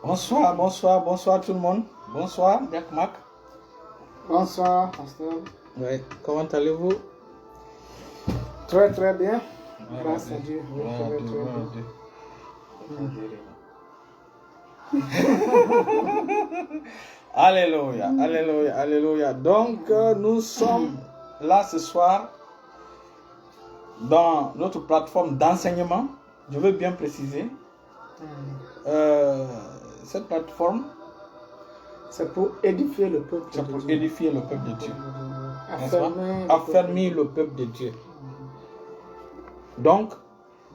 Bonsoir, bonsoir, bonsoir tout le monde. Bonsoir, Yakmak. Bonsoir, pasteur. Oui, comment allez-vous? Très très bien. Grâce à Dieu. Oui, Alléluia, alléluia, alléluia. Donc, nous sommes là ce soir dans notre plateforme d'enseignement. Je veux bien préciser. Cette plateforme, c'est pour édifier le peuple de Dieu. C'est pour édifier le peuple de Dieu. Affermir le peuple de Dieu. Donc,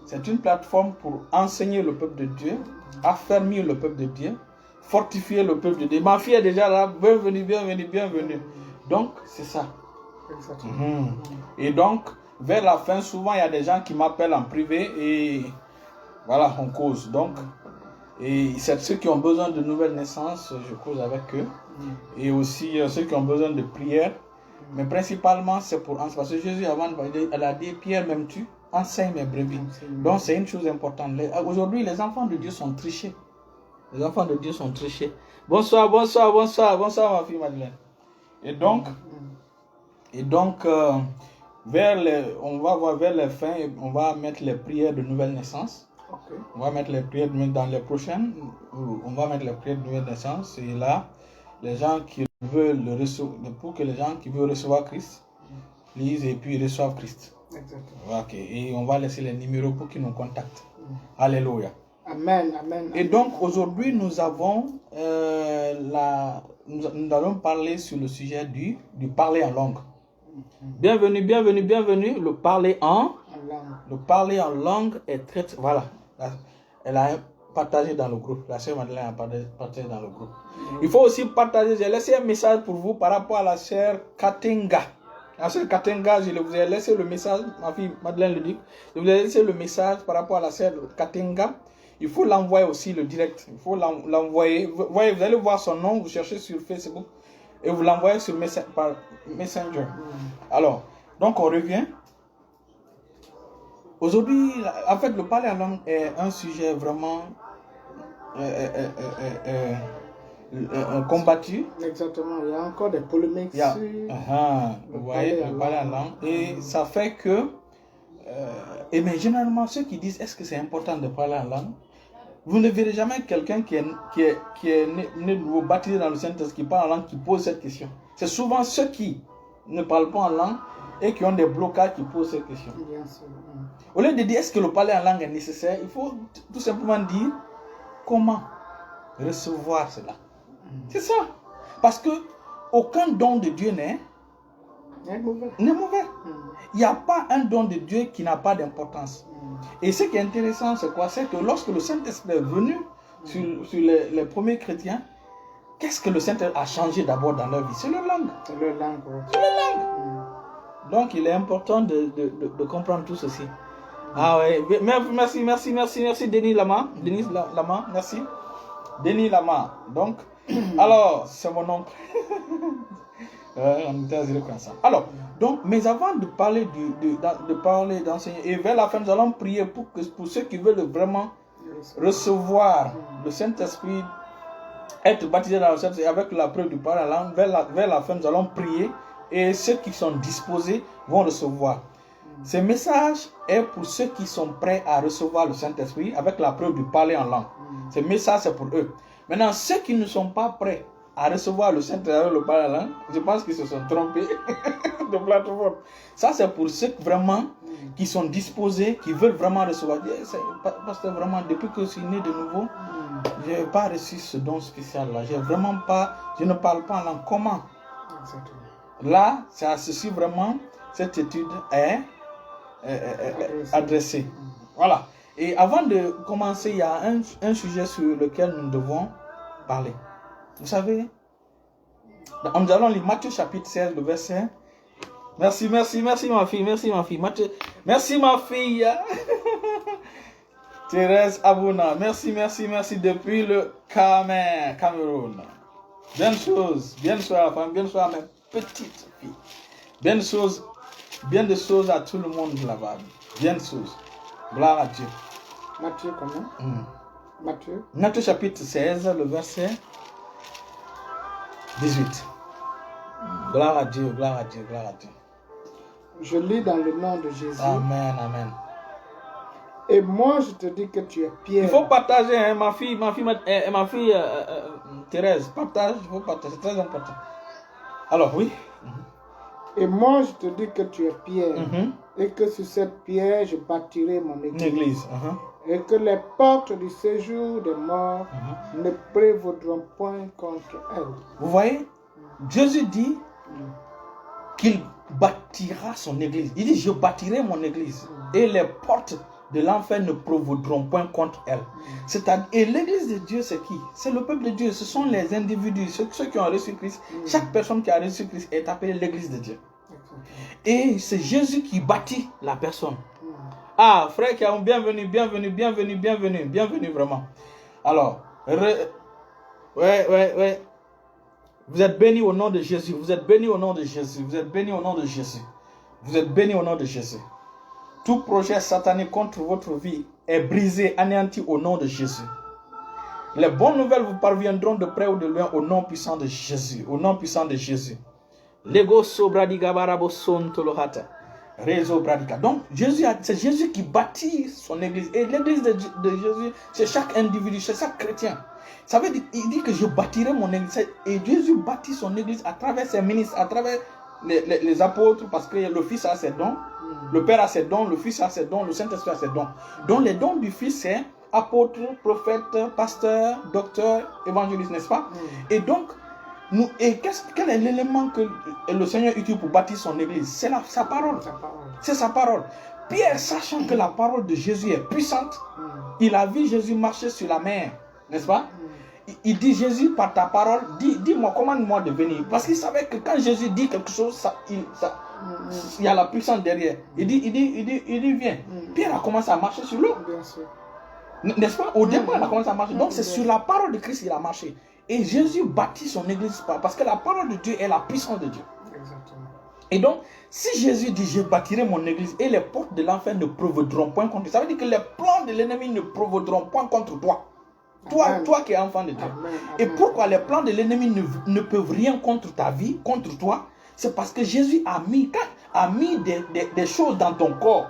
c'est une plateforme pour enseigner le peuple de Dieu, affermir le peuple de Dieu, fortifier le peuple de Dieu. Ma fille est déjà là. Bienvenue, bienvenue, bienvenue. Donc, c'est ça. Exactement. Et donc, vers la fin, souvent, il y a des gens qui m'appellent en privé et voilà, on cause. Donc, et c'est ceux qui ont besoin de nouvelles naissances, je cause avec eux. Et aussi ceux qui ont besoin de prière. Mais principalement, c'est pour enseigner. Parce que Jésus, avant, elle a dit, Pierre, même-tu enseigne mes brebis. Donc, c'est une chose importante. Aujourd'hui, les enfants de Dieu sont trichés. Les enfants de Dieu sont trichés. Bonsoir, bonsoir, bonsoir, bonsoir, ma fille Madeleine. Et donc, on va voir vers les fins, on va mettre les prières de nouvelle naissance. Okay. On va mettre les prières dans les prochaines. On va mettre les prières de nouvelle naissance. Et là, les gens qui veulent le recevoir, pour que les gens qui veulent recevoir Christ lisent et puis reçoivent Christ. Exactement. Ok. Et on va laisser les numéros pour qu'ils nous contactent. Alléluia. Amen, amen. Et donc aujourd'hui, nous avons nous allons parler sur le sujet du parler en langue. Bienvenue, bienvenue, bienvenue. Le parler en langue est très, voilà. Elle a partagé dans le groupe. La sœur Madeleine a partagé dans le groupe. Il faut aussi partager. J'ai laissé un message pour vous par rapport à la sœur Katenga. La sœur Katenga, je vous ai laissé le message. Ma fille Madeleine le dit. Je vous ai laissé le message par rapport à la sœur Katenga. Il faut l'envoyer aussi le direct. Il faut l'envoyer. Vous allez voir son nom. Vous cherchez sur Facebook et vous l'envoyez sur par Messenger. Alors, donc on revient. Aujourd'hui, en fait, le parler en langue est un sujet vraiment combattu. Exactement, il y a encore des polémiques sur vous voyez, le parler en langue. Et ça fait que, mais généralement, ceux qui disent est-ce que c'est important de parler en langue, vous ne verrez jamais quelqu'un qui est né nouveau, baptisé dans le Saint-Esprit, qui parle en langue, qui pose cette question. C'est souvent ceux qui ne parlent pas en langue et qui ont des blocages qui posent cette question. Bien sûr. Au lieu de dire est-ce que le parler en langue est nécessaire, il faut tout simplement dire comment recevoir cela. C'est ça. Parce que aucun don de Dieu n'est mauvais. Il n'y a pas un don de Dieu qui n'a pas d'importance. Et ce qui est intéressant, c'est quoi? C'est que lorsque le Saint-Esprit est venu sur les premiers chrétiens, qu'est-ce que le Saint-Esprit a changé d'abord dans leur vie? C'est leur langue. C'est leur langue. Donc il est important de comprendre tout ceci. Ah ouais, merci Denis Lama. Merci. Denis Lama. Donc, alors, c'est mon oncle. On était à zéro comme ça. Alors, donc, mais avant de parler d'enseigner, et vers la fin, nous allons prier pour ceux qui veulent vraiment recevoir le Saint-Esprit, être baptisés dans le Saint-Esprit avec la preuve du parler en langue. Vers la fin, nous allons prier et ceux qui sont disposés vont recevoir. Ce message est pour ceux qui sont prêts à recevoir le Saint-Esprit avec la preuve du parler en langue. Ce message, c'est pour eux. Maintenant, ceux qui ne sont pas prêts à recevoir le Saint-Esprit avec le parler en langue, je pense qu'ils se sont trompés de plateforme. Ça, c'est pour ceux vraiment qui sont disposés, qui veulent vraiment recevoir. Parce que vraiment, depuis que je suis né de nouveau, je n'ai pas reçu ce don spécial-là. Je ne parle pas en langue. Comment? Là, c'est à ceci vraiment, cette étude est adressée. Voilà. Et avant de commencer, il y a un sujet sur lequel nous devons parler. Vous savez, nous allons lire Matthieu chapitre 16, le verset. Merci ma fille. Matthieu, merci ma fille. Thérèse Abouna, merci depuis le Cameroun. Bien de à la femme, bien à mes petites filles. Bien de choses à tout le monde là-bas. Bien de choses. Gloire à Dieu. Matthieu comment? Matthieu. Matthieu chapitre 16, le verset 18. Gloire à Dieu, gloire à Dieu, gloire à Dieu. Je lis dans le nom de Jésus. Amen, amen. Et moi, je te dis que tu es Pierre. Il faut partager, hein, ma fille Thérèse, partage, il faut partager, c'est très important. Alors, oui. Et moi, je te dis que tu es Pierre. Mhm. Et que sur cette pierre, je bâtirai mon Une église. église. Et que les portes du séjour des morts ne prévaudront point contre elle. Vous voyez, Jésus dit qu'il bâtira son église. Il dit, je bâtirai mon église. Et les portes de l'enfer ne prévaudront point contre elle. Et l'église de Dieu, c'est qui? C'est le peuple de Dieu. Ce sont les individus, ceux qui ont reçu Christ. Chaque personne qui a reçu Christ est appelée l'église de Dieu. Et c'est Jésus qui bâtit la personne. Ah, frère qui a bienvenue vraiment. Alors, ouais. Vous êtes bénis au nom de Jésus. Vous êtes bénis au nom de Jésus. Vous êtes bénis au nom de Jésus. Vous êtes bénis au nom de Jésus. Tout projet satanique contre votre vie est brisé, anéanti au nom de Jésus. Les bonnes nouvelles vous parviendront de près ou de loin au nom puissant de Jésus. Au nom puissant de Jésus. Lego sobradiga barabo sontolohata. Réseau bradica. Donc, c'est Jésus qui bâtit son église. Et l'église de Jésus, c'est chaque individu, c'est chaque chrétien. Ça veut dire, il dit que je bâtirai mon église. Et Jésus bâtit son église à travers ses ministres, à travers les apôtres, parce que le Fils a ses dons, le Père a ses dons, le Fils a ses dons, le Saint-Esprit a ses dons. Donc, les dons du Fils, c'est apôtre, prophète, pasteur, docteur, évangéliste, n'est-ce pas? Et donc, quel est l'élément que le Seigneur utilise pour bâtir son église? C'est sa parole. C'est sa parole. Pierre, sachant que la parole de Jésus est puissante, il a vu Jésus marcher sur la mer, n'est-ce pas? Il dit, Jésus, par ta parole, dis-moi, commande-moi de venir. Parce qu'il savait que quand Jésus dit quelque chose, il y a la puissance derrière. Il dit, viens. Pierre a commencé à marcher sur l'eau. N'est-ce pas? Au départ, il a commencé à marcher. Donc, c'est sur la parole de Christ qu'il a marché. Et Jésus bâtit son église parce que la parole de Dieu est la puissance de Dieu. Exactement. Et donc, si Jésus dit, je bâtirai mon église et les portes de l'enfer ne prévaudront point contre toi, ça veut dire que les plans de l'ennemi ne prévaudront point contre toi. Toi qui es enfant de Dieu. Et pourquoi les plans de l'ennemi ne peuvent rien contre ta vie, contre toi? C'est parce que Jésus a mis des choses dans ton corps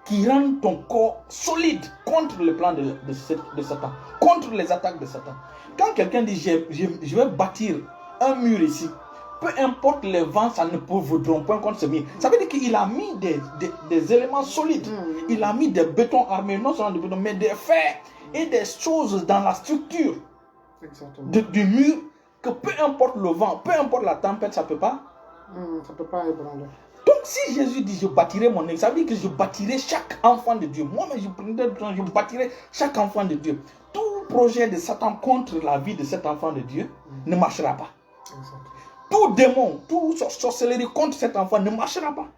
qui rendent ton corps solide contre le plan de Satan, contre les attaques de Satan. Quand quelqu'un dit, je vais bâtir un mur ici, peu importe les vents, ça ne prévaudront point contre ce mur. Ça veut dire qu'il a mis des éléments solides. Il a mis des bétons armés, non seulement des bétons, mais des fers et des choses dans la structure du mur, que peu importe le vent, peu importe la tempête, ça ne peut pas ébranler. Donc si Jésus dit, je bâtirai mon église, ça veut dire que je bâtirai chaque enfant de Dieu. Moi-même, je bâtirai chaque enfant de Dieu. Tout projet de Satan contre la vie de cet enfant de Dieu ne marchera pas. Tout démon, toute sorcellerie contre cet enfant ne marchera pas.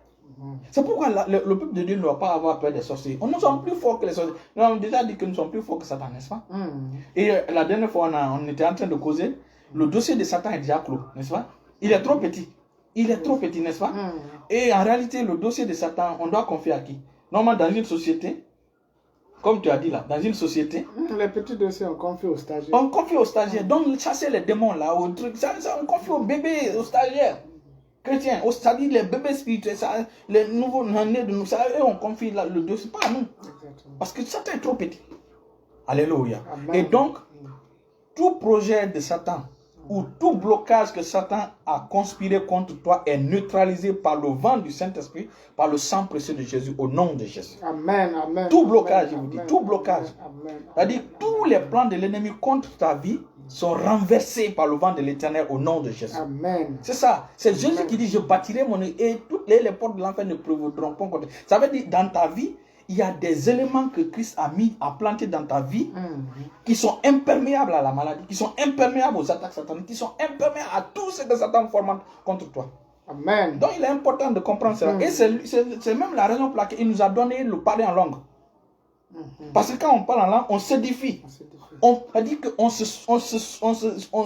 C'est pourquoi le peuple de Dieu ne doit pas avoir peur des sorciers. Nous sommes plus forts que les sorciers. Nous avons déjà dit que nous sommes plus forts que Satan, n'est-ce pas? Et la dernière fois, on était en train de causer. Le dossier de Satan est déjà clos, n'est-ce pas? Il est trop petit. Il est trop petit, n'est-ce pas? Et en réalité, le dossier de Satan, on doit confier à qui? Normalement, dans une société, comme tu as dit là, dans une société, les petits dossiers, on confie aux stagiaires. On confie aux stagiaires. Donc, chasser les démons là, au truc, ça, on confie aux bébés, aux stagiaires chrétiens, c'est-à-dire les bébés spirituels, ça, les nouveaux nés de nous, ça, eux, on confie là, le dossier, pas à nous. Exactement. Parce que Satan est trop petit. Alléluia. Amen. Et donc, tout projet de Satan, ou tout blocage que Satan a conspiré contre toi est neutralisé par le vent du Saint-Esprit, par le sang précieux de Jésus, au nom de Jésus. Amen, amen. Tout blocage, je vous dis, tout blocage. Amen. C'est-à-dire, tous les plans de l'ennemi contre ta vie sont renversés par le vent de l'Éternel au nom de Jésus. Amen. C'est ça. C'est Jésus qui dit, je bâtirai mon église et toutes les portes de l'enfer ne prévaudront pas contre. Ça veut dire, dans ta vie, il y a des éléments que Christ a plantés dans ta vie qui sont imperméables à la maladie, qui sont imperméables aux attaques sataniques, qui sont imperméables à tout ce que Satan forme contre toi. Amen. Donc il est important de comprendre cela. Et c'est même la raison pour laquelle il nous a donné le parler en langue. Parce que quand on parle en langue, on s'édifie. On dit qu'on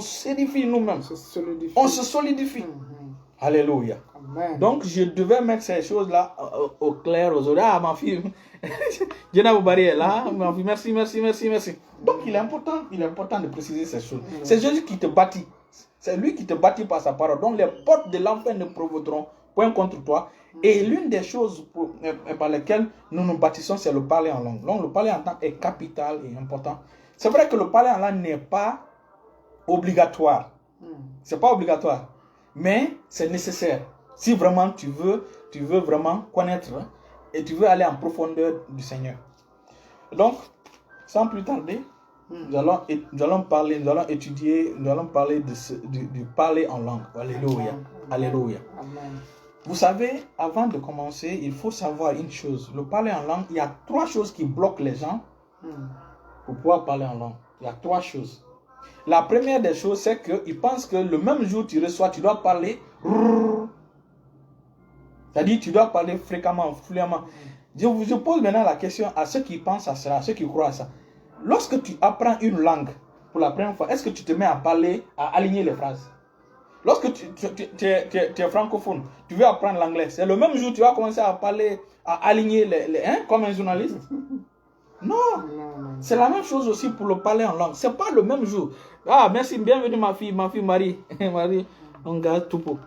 s'édifie nous-mêmes. On se solidifie. Alléluia. Amen. Donc je devais mettre ces choses-là au clair aux oreilles. Ah, ma fille, Jenna Boubari est là. Merci, merci, merci, merci. Donc il est important de préciser ces choses. C'est Jésus qui te bâtit. C'est lui qui te bâtit par sa parole. Donc les portes de l'enfer ne provoqueront point contre toi. Et l'une des choses par lesquelles nous nous bâtissons, c'est le parler en langue. Donc le parler en langue est capital et important. C'est vrai que le parler en langue n'est pas obligatoire. C'est pas obligatoire. Mais c'est nécessaire. Si vraiment tu veux vraiment connaître et tu veux aller en profondeur du Seigneur. Donc, sans plus tarder, nous allons étudier, nous allons parler du parler en langue. Alléluia. Alléluia. Amen. Vous savez, avant de commencer, il faut savoir une chose. Le parler en langue, il y a 3 choses qui bloquent les gens pour pouvoir parler en langue. Il y a 3 choses. La première des choses, c'est qu'ils pensent que le même jour tu reçois, tu dois parler. C'est-à-dire, tu dois parler fréquemment, fluemment. Je pose maintenant la question à ceux qui pensent à cela, à ceux qui croient à ça. Lorsque tu apprends une langue pour la première fois, est-ce que tu te mets à parler, à aligner les phrases? Lorsque tu es francophone, tu veux apprendre l'anglais, c'est le même jour tu vas commencer à parler, à aligner comme un journaliste? Non, c'est la même chose aussi pour le parler en langue. C'est pas le même jour. Ah, merci, bienvenue ma fille Marie. Marie, on garde tout pour.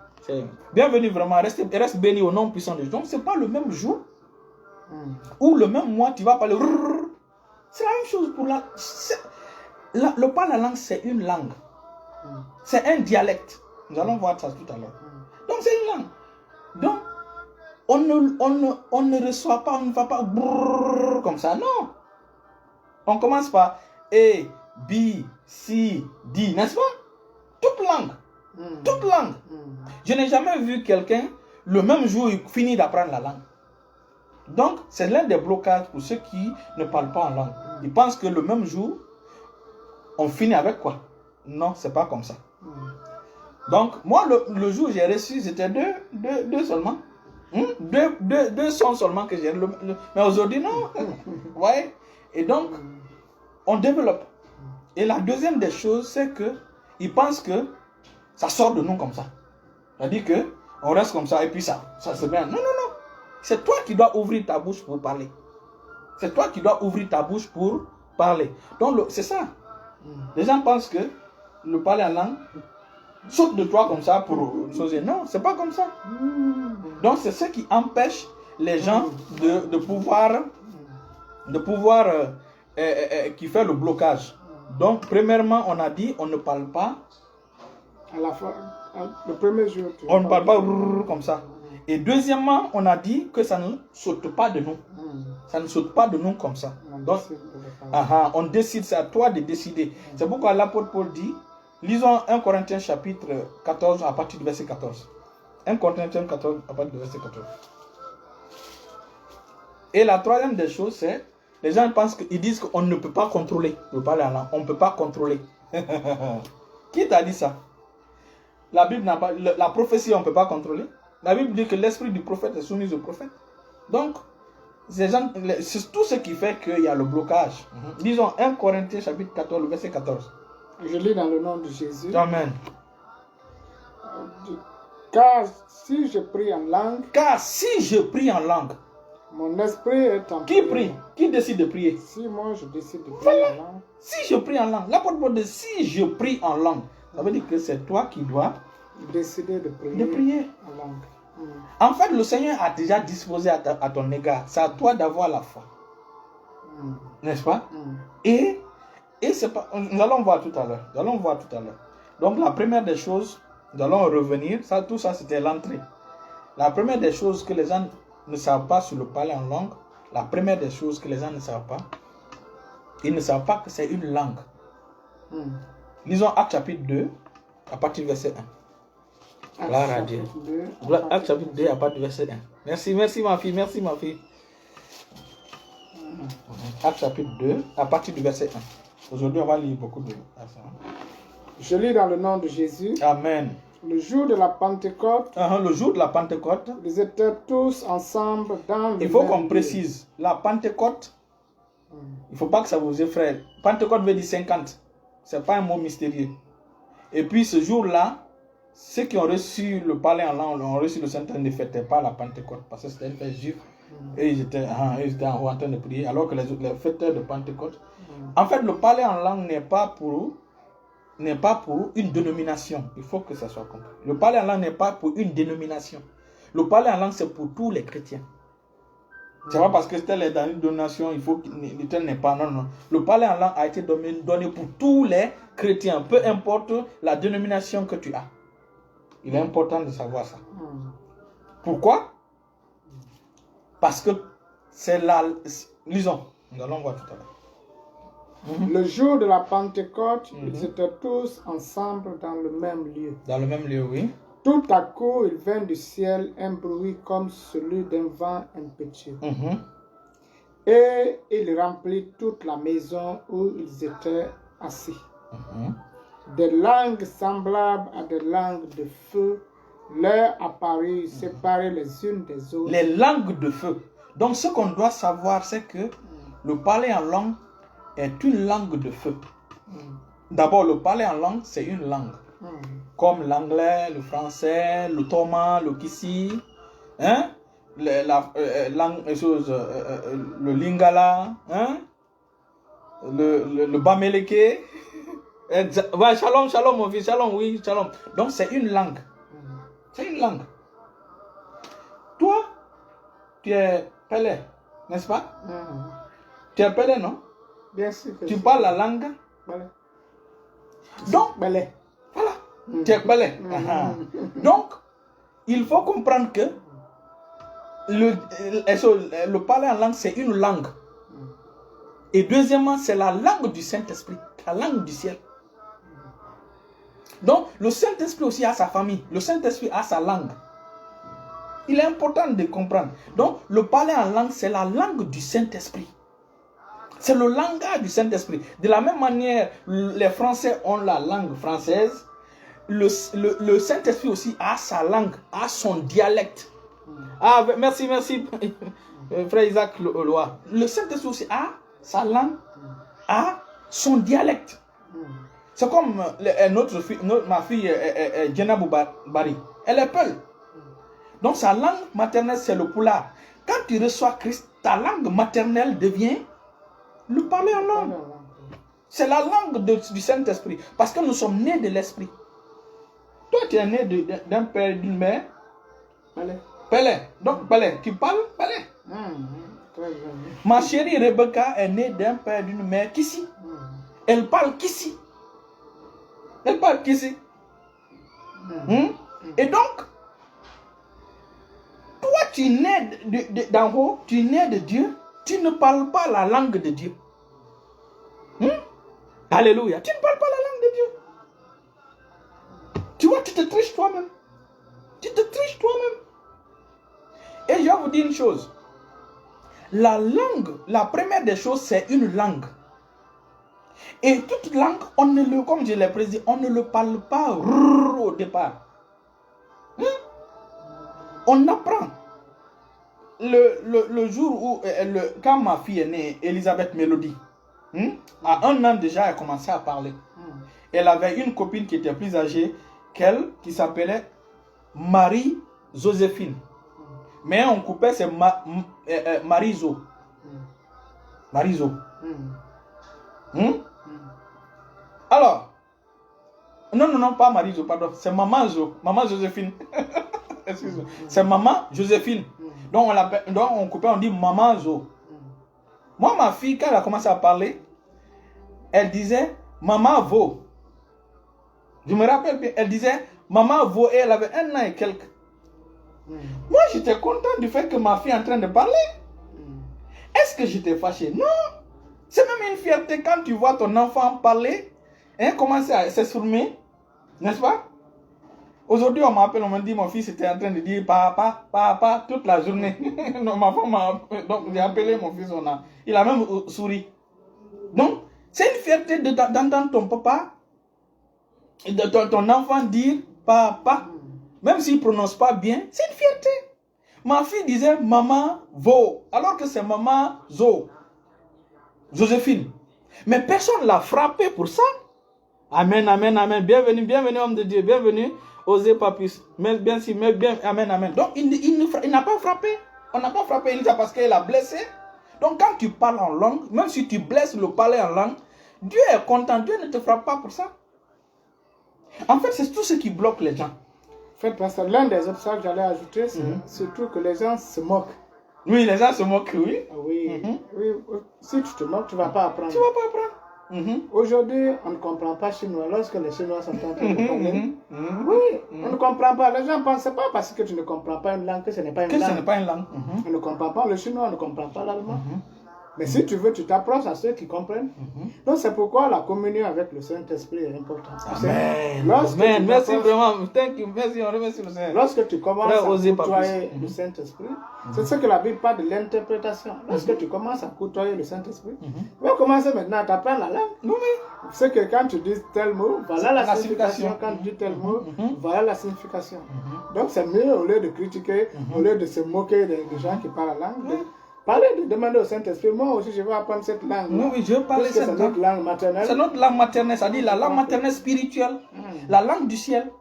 Bienvenue vraiment, reste béni au nom puissant de Dieu. Donc, c'est pas le même jour ou le même mois, tu vas parler. C'est la même chose pour le parler en langue, c'est une langue. C'est un dialecte. Nous allons voir ça tout à l'heure. Donc, c'est une langue. Donc, on ne reçoit pas, on ne va pas comme ça, non. On commence par A, B, C, D, n'est-ce pas? Toute langue. Toute langue. Je n'ai jamais vu quelqu'un, le même jour, il finit d'apprendre la langue. Donc, c'est l'un des blocages pour ceux qui ne parlent pas en langue. Ils pensent que le même jour, on finit avec quoi? Non, c'est pas comme ça. Donc, moi, le jour où j'ai reçu, c'était deux seulement. Deux sons seulement que j'ai. Mais aujourd'hui, non. Ouais. Et donc, on développe. Et la deuxième des choses, c'est que ils pensent que ça sort de nous comme ça. C'est-à-dire que on reste comme ça et puis ça se met. Non. C'est toi qui dois ouvrir ta bouche pour parler. C'est toi qui dois ouvrir ta bouche pour parler. Donc, c'est ça. Les gens pensent que le parler en langue saute de toi comme ça pour choisir. Non, c'est pas comme ça. Donc, c'est ce qui empêche les gens de pouvoir qui fait le blocage. Donc, premièrement, on a dit, on ne parle pas. À la fin, le premier jour. On ne parle pas comme ça. Et deuxièmement, on a dit que ça ne saute pas de nous. Ça ne saute pas de nous comme ça. Donc, on décide, c'est à toi de décider. C'est pourquoi l'apôtre Paul dit, lisons 1 Corinthiens chapitre 14 à partir du verset 14. 1 Corinthiens 14 à partir du verset 14. Et la troisième des choses, c'est, les gens pensent qu'ils disent qu'on ne peut pas contrôler le parler en langue. On ne peut pas contrôler. Qui t'a dit ça? La Bible n'a pas, la prophétie, on ne peut pas contrôler. La Bible dit que l'esprit du prophète est soumis au prophète. Donc, c'est tout ce qui fait qu'il y a le blocage. Disons 1 Corinthiens chapitre 14, verset 14. Je lis dans le nom de Jésus. Amen. Car si je prie en langue, mon esprit est en Qui prie? Qui décide de prier? Si moi je décide de prier en langue. Si je prie en langue. L'apôtre Paul dit si je prie en langue. Ça veut dire que c'est toi qui dois décider de prier en langue. En fait, le Seigneur a déjà disposé à ton égard. C'est à toi d'avoir la foi. N'est-ce pas? Et c'est pas. Nous allons voir tout à l'heure. Donc, la première des choses, nous allons revenir. Tout ça, c'était l'entrée. La première des choses que les gens ne savent pas sur le parler en langue, la première des choses que les gens ne savent pas, ils ne savent pas que c'est une langue. Lisons Actes chapitre 2, à partir du verset 1. Gloire à Dieu. Actes chapitre 2, à partir du verset 1. Merci ma fille. Actes chapitre 2, à partir du verset 1. Aujourd'hui, on va lire beaucoup de versets. Je lis dans le nom de Jésus. Amen. Le jour de la Pentecôte, ils étaient tous ensemble dans le Il faut qu'on précise. La Pentecôte, il ne faut pas que ça vous effraie. Pentecôte veut dire 50. Ce n'est pas un mot mystérieux. Et puis ce jour-là, ceux qui ont reçu le parler en langue, ont reçu le Saint-Esprit, ne fêtaient pas la Pentecôte parce que c'était une fête juive. Et ils étaient en haut en train de prier, alors que les fêteurs de Pentecôte. En fait, le parler en langue n'est pas pour une dénomination. Il faut que ça soit compris. Le parler en langue n'est pas pour une dénomination. Le parler en langue, c'est pour tous les chrétiens. C'est pas parce que tel est dans une dénomination, il faut que tel n'est pas. Non, non. Le parler en langue a été donné pour tous les chrétiens, peu importe la dénomination que tu as. Il est important de savoir ça. Pourquoi? Parce que c'est la... Lisons, nous allons voir tout à l'heure. Le jour de la Pentecôte, ils étaient tous ensemble dans le même lieu. Dans le même lieu, oui. Tout à coup, il vint du ciel un bruit comme celui d'un vent impétueux. Et il remplit toute la maison où ils étaient assis. Des langues semblables à des langues de feu leur apparurent séparées les unes des autres. Les langues de feu. Donc ce qu'on doit savoir, c'est que le parler en langue est une langue de feu. D'abord, le parler en langue, c'est une langue. Comme l'anglais, le français, le toma, le kissi, hein? Le lingala, hein? le bameleke. Ouais, shalom, shalom, mon fils, shalom, oui, shalom. Donc c'est une langue. C'est une langue. Toi, tu es Pelé, n'est-ce pas? Tu es Pelé, non? Bien sûr. Tu parles la langue? Voilà. Donc, Belé. voilà. Tu es Pelé. Donc, il faut comprendre que le parler en langue, c'est une langue. Et deuxièmement, c'est la langue du Saint-Esprit, la langue du ciel. Donc, le Saint-Esprit aussi a sa famille. Le Saint-Esprit a sa langue. Il est important de comprendre. Donc, le parler en langue, c'est la langue du Saint-Esprit. C'est le langage du Saint-Esprit. De la même manière, les Français ont la langue française. Le Saint-Esprit aussi a sa langue, a son dialecte. Ah, merci, frère Isaac Loa. Le Saint-Esprit aussi a sa langue, a son dialecte. C'est comme ma fille Jenna Boubari. Elle est Peul. Donc sa langue maternelle, c'est le Pulaar. Quand tu reçois Christ, ta langue maternelle devient le parler en langue. C'est la langue du Saint-Esprit. Parce que nous sommes nés de l'Esprit. Toi, tu es né d'un père et d'une mère. Pelé. Donc, Pelé. Tu parles Pelé. Ma chérie Rebecca est née d'un père et d'une mère Kissi. Elle parle Kissi. Elle parle Kissi. Et donc, toi, tu nais d'en haut, tu nais de Dieu, tu ne parles pas la langue de Dieu. Alléluia. Tu ne parles pas la langue de Dieu. Tu vois, tu te triches toi-même. Tu te triches toi-même. Et je vais vous dire une chose. La langue, la première des choses, c'est une langue. Et toute langue, comme je l'ai précisé, on ne le parle pas au départ. On apprend. Le jour où, quand ma fille est née, Elisabeth Mélodie, à 1 an déjà, elle commençait à parler. Elle avait une copine qui était plus âgée qu'elle, qui s'appelait Marie-Joséphine. Mais on coupait, c'est Marizo. Marizo. Alors, non, pas Marizo, pardon, c'est Maman Joséphine. Excuse-moi. C'est Maman Joséphine. Donc on coupait, on dit Maman Zo. Moi, ma fille, quand elle a commencé à parler, elle disait Maman Vo. Je me rappelle bien, elle disait Maman Vo, et elle avait 1 an et quelques. Moi, j'étais content du fait que ma fille est en train de parler. Est-ce que j'étais fâché? Non. C'est même une fierté quand tu vois ton enfant parler, commencer à s'exprimer, n'est-ce pas? Aujourd'hui, on m'appelle, on me dit mon fils était en train de dire papa, papa toute la journée. Non, ma femme donc j'ai appelé mon fils, il a même souri. Donc, c'est une fierté d'entendre ton papa, de ton enfant dire papa, même s'il ne prononce pas bien, c'est une fierté. Ma fille disait maman Vo, alors que c'est maman Zo, Joséphine. Mais personne ne l'a frappé pour ça. Amen, amen, amen. Bienvenue, homme de Dieu, bienvenue. Osez Papus. Mais bien, amen, amen. Donc, il n'a pas frappé. On n'a pas frappé Élisa parce qu'elle a blessé. Donc quand tu parles en langue, même si tu blesses le parler en langue, Dieu est content. Dieu ne te frappe pas pour ça. En fait, c'est tout ce qui bloque les gens. En fait, pasteur, l'un des obstacles que j'allais ajouter, c'est surtout que les gens se moquent. Oui, les gens se moquent, oui. Oui, oui. Si tu te moques, tu ne vas pas apprendre. Tu ne vas pas apprendre. Aujourd'hui, on ne comprend pas chinois. Lorsque les Chinois sont en train de parler, oui, on ne comprend pas. Les gens pensent pas parce que tu ne comprends pas une langue que ce n'est pas une langue. Ce n'est pas une langue. On ne comprend pas le chinois, on ne comprend pas l'allemand. Mais si tu veux, tu t'approches à ceux qui comprennent. Donc c'est pourquoi la communion avec le Saint-Esprit est importante. Amen. Amen. Merci vraiment. Thank you. Merci, on remercie le Seigneur. Lorsque tu commences à côtoyer le Saint-Esprit, c'est ce que la Bible parle de l'interprétation. Lorsque tu commences à côtoyer le Saint-Esprit, tu vas commencer maintenant à t'apprendre la langue. Oui. C'est que quand tu dis tel mot, voilà la signification. Quand tu dis tel mot, voilà la signification. Donc c'est mieux, au lieu de critiquer, au lieu de se moquer des gens qui parlent la langue, de demander au Saint-Esprit, moi aussi je vais apprendre cette langue. Oui, je veux parler cette langue. C'est notre langue maternelle. C'est notre langue maternelle, c'est-à-dire la langue maternelle spirituelle, la langue du ciel.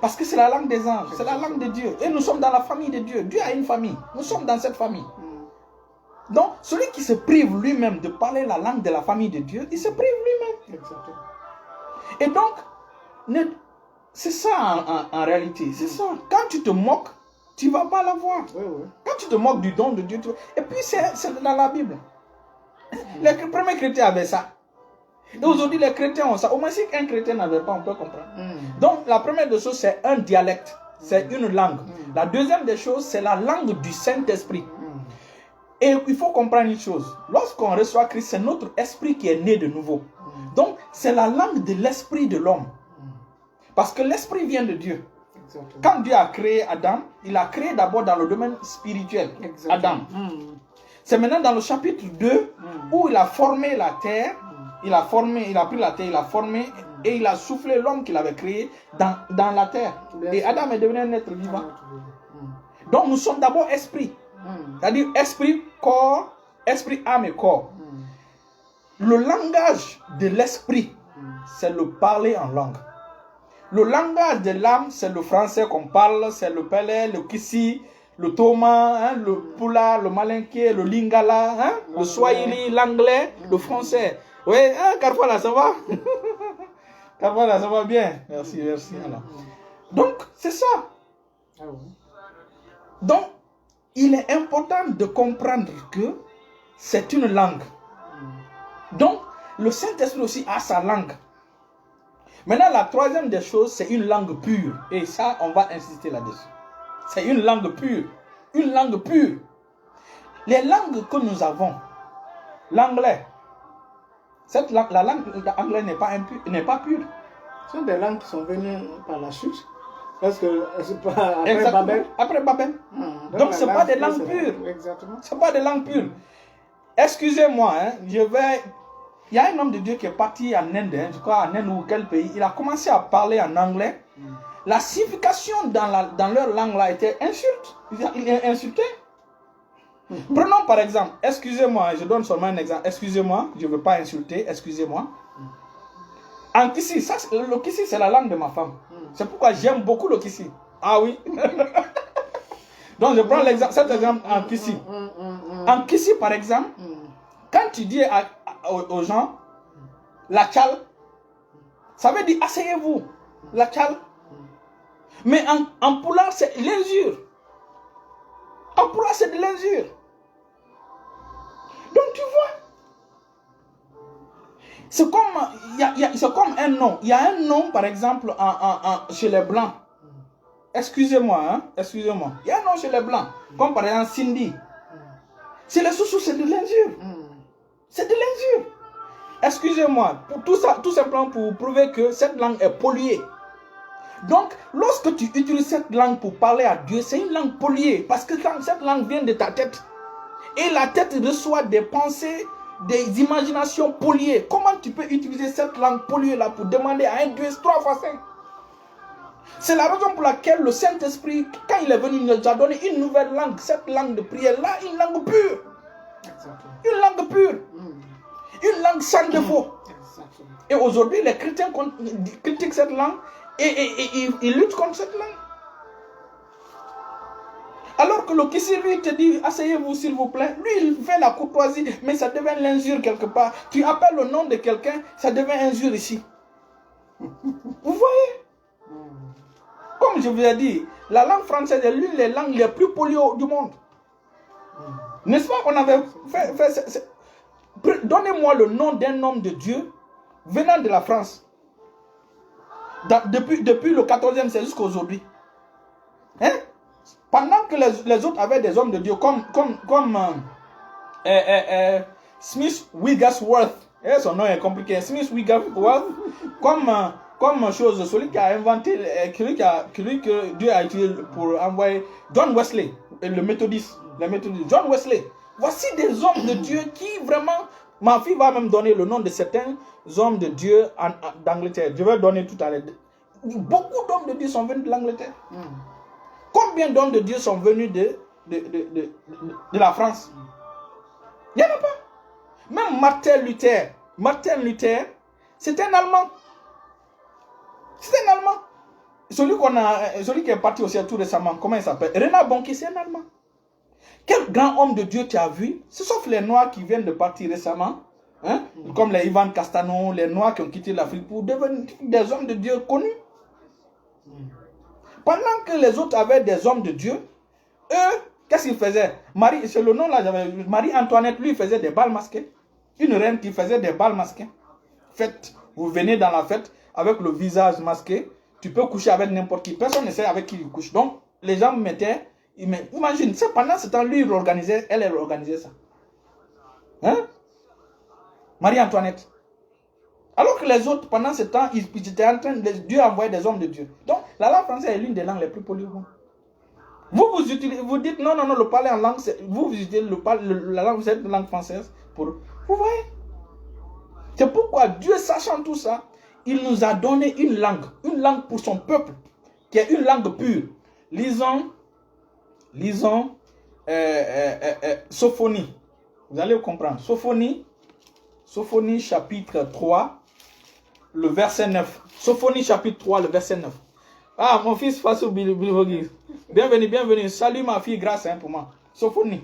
Parce que c'est la langue des anges, c'est la langue de Dieu. Et nous sommes dans la famille de Dieu. Dieu a une famille. Nous sommes dans cette famille. Donc, celui qui se prive lui-même de parler la langue de la famille de Dieu, il se prive lui-même. Exactement. Et donc, c'est ça en réalité. C'est ça. Quand tu te moques, tu ne vas pas l'avoir. Oui. Quand tu te moques du don de Dieu, et puis c'est dans la Bible. Les premiers chrétiens avaient ça. Et aujourd'hui, les chrétiens ont ça. Au moins, si un chrétien n'avait pas, on peut comprendre. Donc, la première des choses, c'est un dialecte. C'est une langue. La deuxième des choses, c'est la langue du Saint-Esprit. Et il faut comprendre une chose. Lorsqu'on reçoit Christ, c'est notre esprit qui est né de nouveau. Donc, c'est la langue de l'esprit de l'homme. Parce que l'esprit vient de Dieu. Exactement. Quand Dieu a créé Adam, il a créé d'abord dans le domaine spirituel. Exactement. Adam. C'est maintenant dans le chapitre 2 où il a formé la terre. Il a pris la terre, il a formé et il a soufflé l'homme qu'il avait créé dans la terre. Et Adam est devenu un être vivant. Donc nous sommes d'abord esprit. C'est-à-dire esprit, corps, esprit, âme et corps. Le langage de l'esprit, c'est le parler en langue. Le langage de l'âme, c'est le français qu'on parle, c'est le pelé, le kissi, le toma, le pula, le malinké, le lingala, le swahili, l'anglais, le français. Oui, Carrefour là, ça va? Carrefour là, ça va bien. Merci. Alors. Donc, c'est ça. Donc, il est important de comprendre que c'est une langue. Donc, le Saint-Esprit aussi a sa langue. Maintenant, la troisième des choses, c'est une langue pure. Et ça, on va insister là-dessus. C'est une langue pure. Une langue pure. Les langues que nous avons, l'anglais, la langue anglaise n'est pas pure. Ce sont des langues qui sont venues par la chute. Parce que c'est pas après Babel. Après Babel. Donc ce n'est pas des langues pures. Exactement. Ce n'est pas des langues pures. Excusez-moi, il y a un homme de Dieu qui est parti en Inde, je crois en Inde ou quel pays. Il a commencé à parler en anglais. La signification dans leur langue là était insulte. Il est insulté. Prenons par exemple, excusez-moi, je donne seulement un exemple. Excusez-moi, je ne veux pas insulter, excusez-moi. En Kissi, le Kissi c'est la langue de ma femme. C'est pourquoi j'aime beaucoup le Kissi. Ah oui. Donc je prends cet exemple en Kissi. En Kissi par exemple, quand tu dis aux gens, la tchal, ça veut dire asseyez-vous, la tchal. Mais en Pulaar c'est l'injure. En Pulaar c'est de l'injure. Donc tu vois, c'est comme un nom. Il y a un nom par exemple chez les blancs. Excusez-moi, excusez-moi. Il y a un nom chez les blancs, comme par exemple Cindy. C'est les sous-sous, c'est de l'injure. C'est de l'injure. Excusez-moi, pour tout ça, tout simplement pour prouver que cette langue est polluée. Donc, lorsque tu utilises cette langue pour parler à Dieu, c'est une langue polluée. Parce que cette langue vient de ta tête. Et la tête reçoit des pensées, des imaginations polluées. Comment tu peux utiliser cette langue polluée-là pour demander à un Dieu 3 fois 5? C'est la raison pour laquelle le Saint-Esprit, quand il est venu, il nous a donné une nouvelle langue. Cette langue de prière-là, une langue pure. Une langue pure. Une langue sans défaut. Et aujourd'hui, les chrétiens critiquent cette langue et ils luttent contre cette langue. Alors que le Kissi, lui, te dit, asseyez-vous s'il vous plaît. Lui, il fait la courtoisie, mais ça devient l'injure quelque part. Tu appelles le nom de quelqu'un, ça devient injure ici. Vous voyez? Comme je vous ai dit, la langue française est l'une des langues les plus polies du monde. N'est-ce pas? On avait fait donnez-moi le nom d'un homme de Dieu venant de la France. Depuis le 14e siècle jusqu'à aujourd'hui. Hein? Pendant que les autres avaient des hommes de Dieu comme Smith Wigglesworth, son nom est compliqué, Smith Wigglesworth, comme chose, celui qui a inventé, celui que Dieu a utilisé pour envoyer John Wesley, le méthodiste, John Wesley. Voici des hommes de Dieu qui vraiment, ma fille va même donner le nom de certains hommes de Dieu d'Angleterre. Je vais donner tout à l'heure. Beaucoup d'hommes de Dieu sont venus de l'Angleterre. Combien d'hommes de Dieu sont venus de la France? Il n'y en a pas. Même Martin Luther, c'est un Allemand. C'est un Allemand. Celui qui est parti aussi tout récemment, comment il s'appelle? Renard Bonnke, c'est un Allemand. Quel grand homme de Dieu tu as vu? Sauf les Noirs qui viennent de partir récemment, hein? Comme les Ivan Castano, les Noirs qui ont quitté l'Afrique pour devenir des hommes de Dieu connus. Pendant que les autres avaient des hommes de Dieu, eux, qu'est-ce qu'ils faisaient? C'est le nom là, Marie-Antoinette, lui, faisait des bals masqués. Une reine qui faisait des bals masqués. Fête. Vous venez dans la fête avec le visage masqué. Tu peux coucher avec n'importe qui. Personne ne sait avec qui il couche. Donc, les gens mettaient. Imagine, pendant ce temps, lui, il organisait, elle organisait ça. Hein? Marie-Antoinette. Alors que les autres, pendant ce temps, ils étaient en train de... Dieu envoyait des hommes de Dieu. Donc, la langue française est l'une des langues les plus polies au monde. Vous dites, non, le parler en langue, vous utilisez la langue, cette langue française pour... Vous voyez? C'est pourquoi Dieu, sachant tout ça, il nous a donné une langue pour son peuple, qui est une langue pure. Lisons Sophonie. Vous allez comprendre. Sophonie chapitre 3, le verset 9. Sophonie chapitre 3, le verset 9. Ah, mon fils Fassou Bilvogis. Bienvenue. Salut ma fille, grâce pour moi. Sophonie,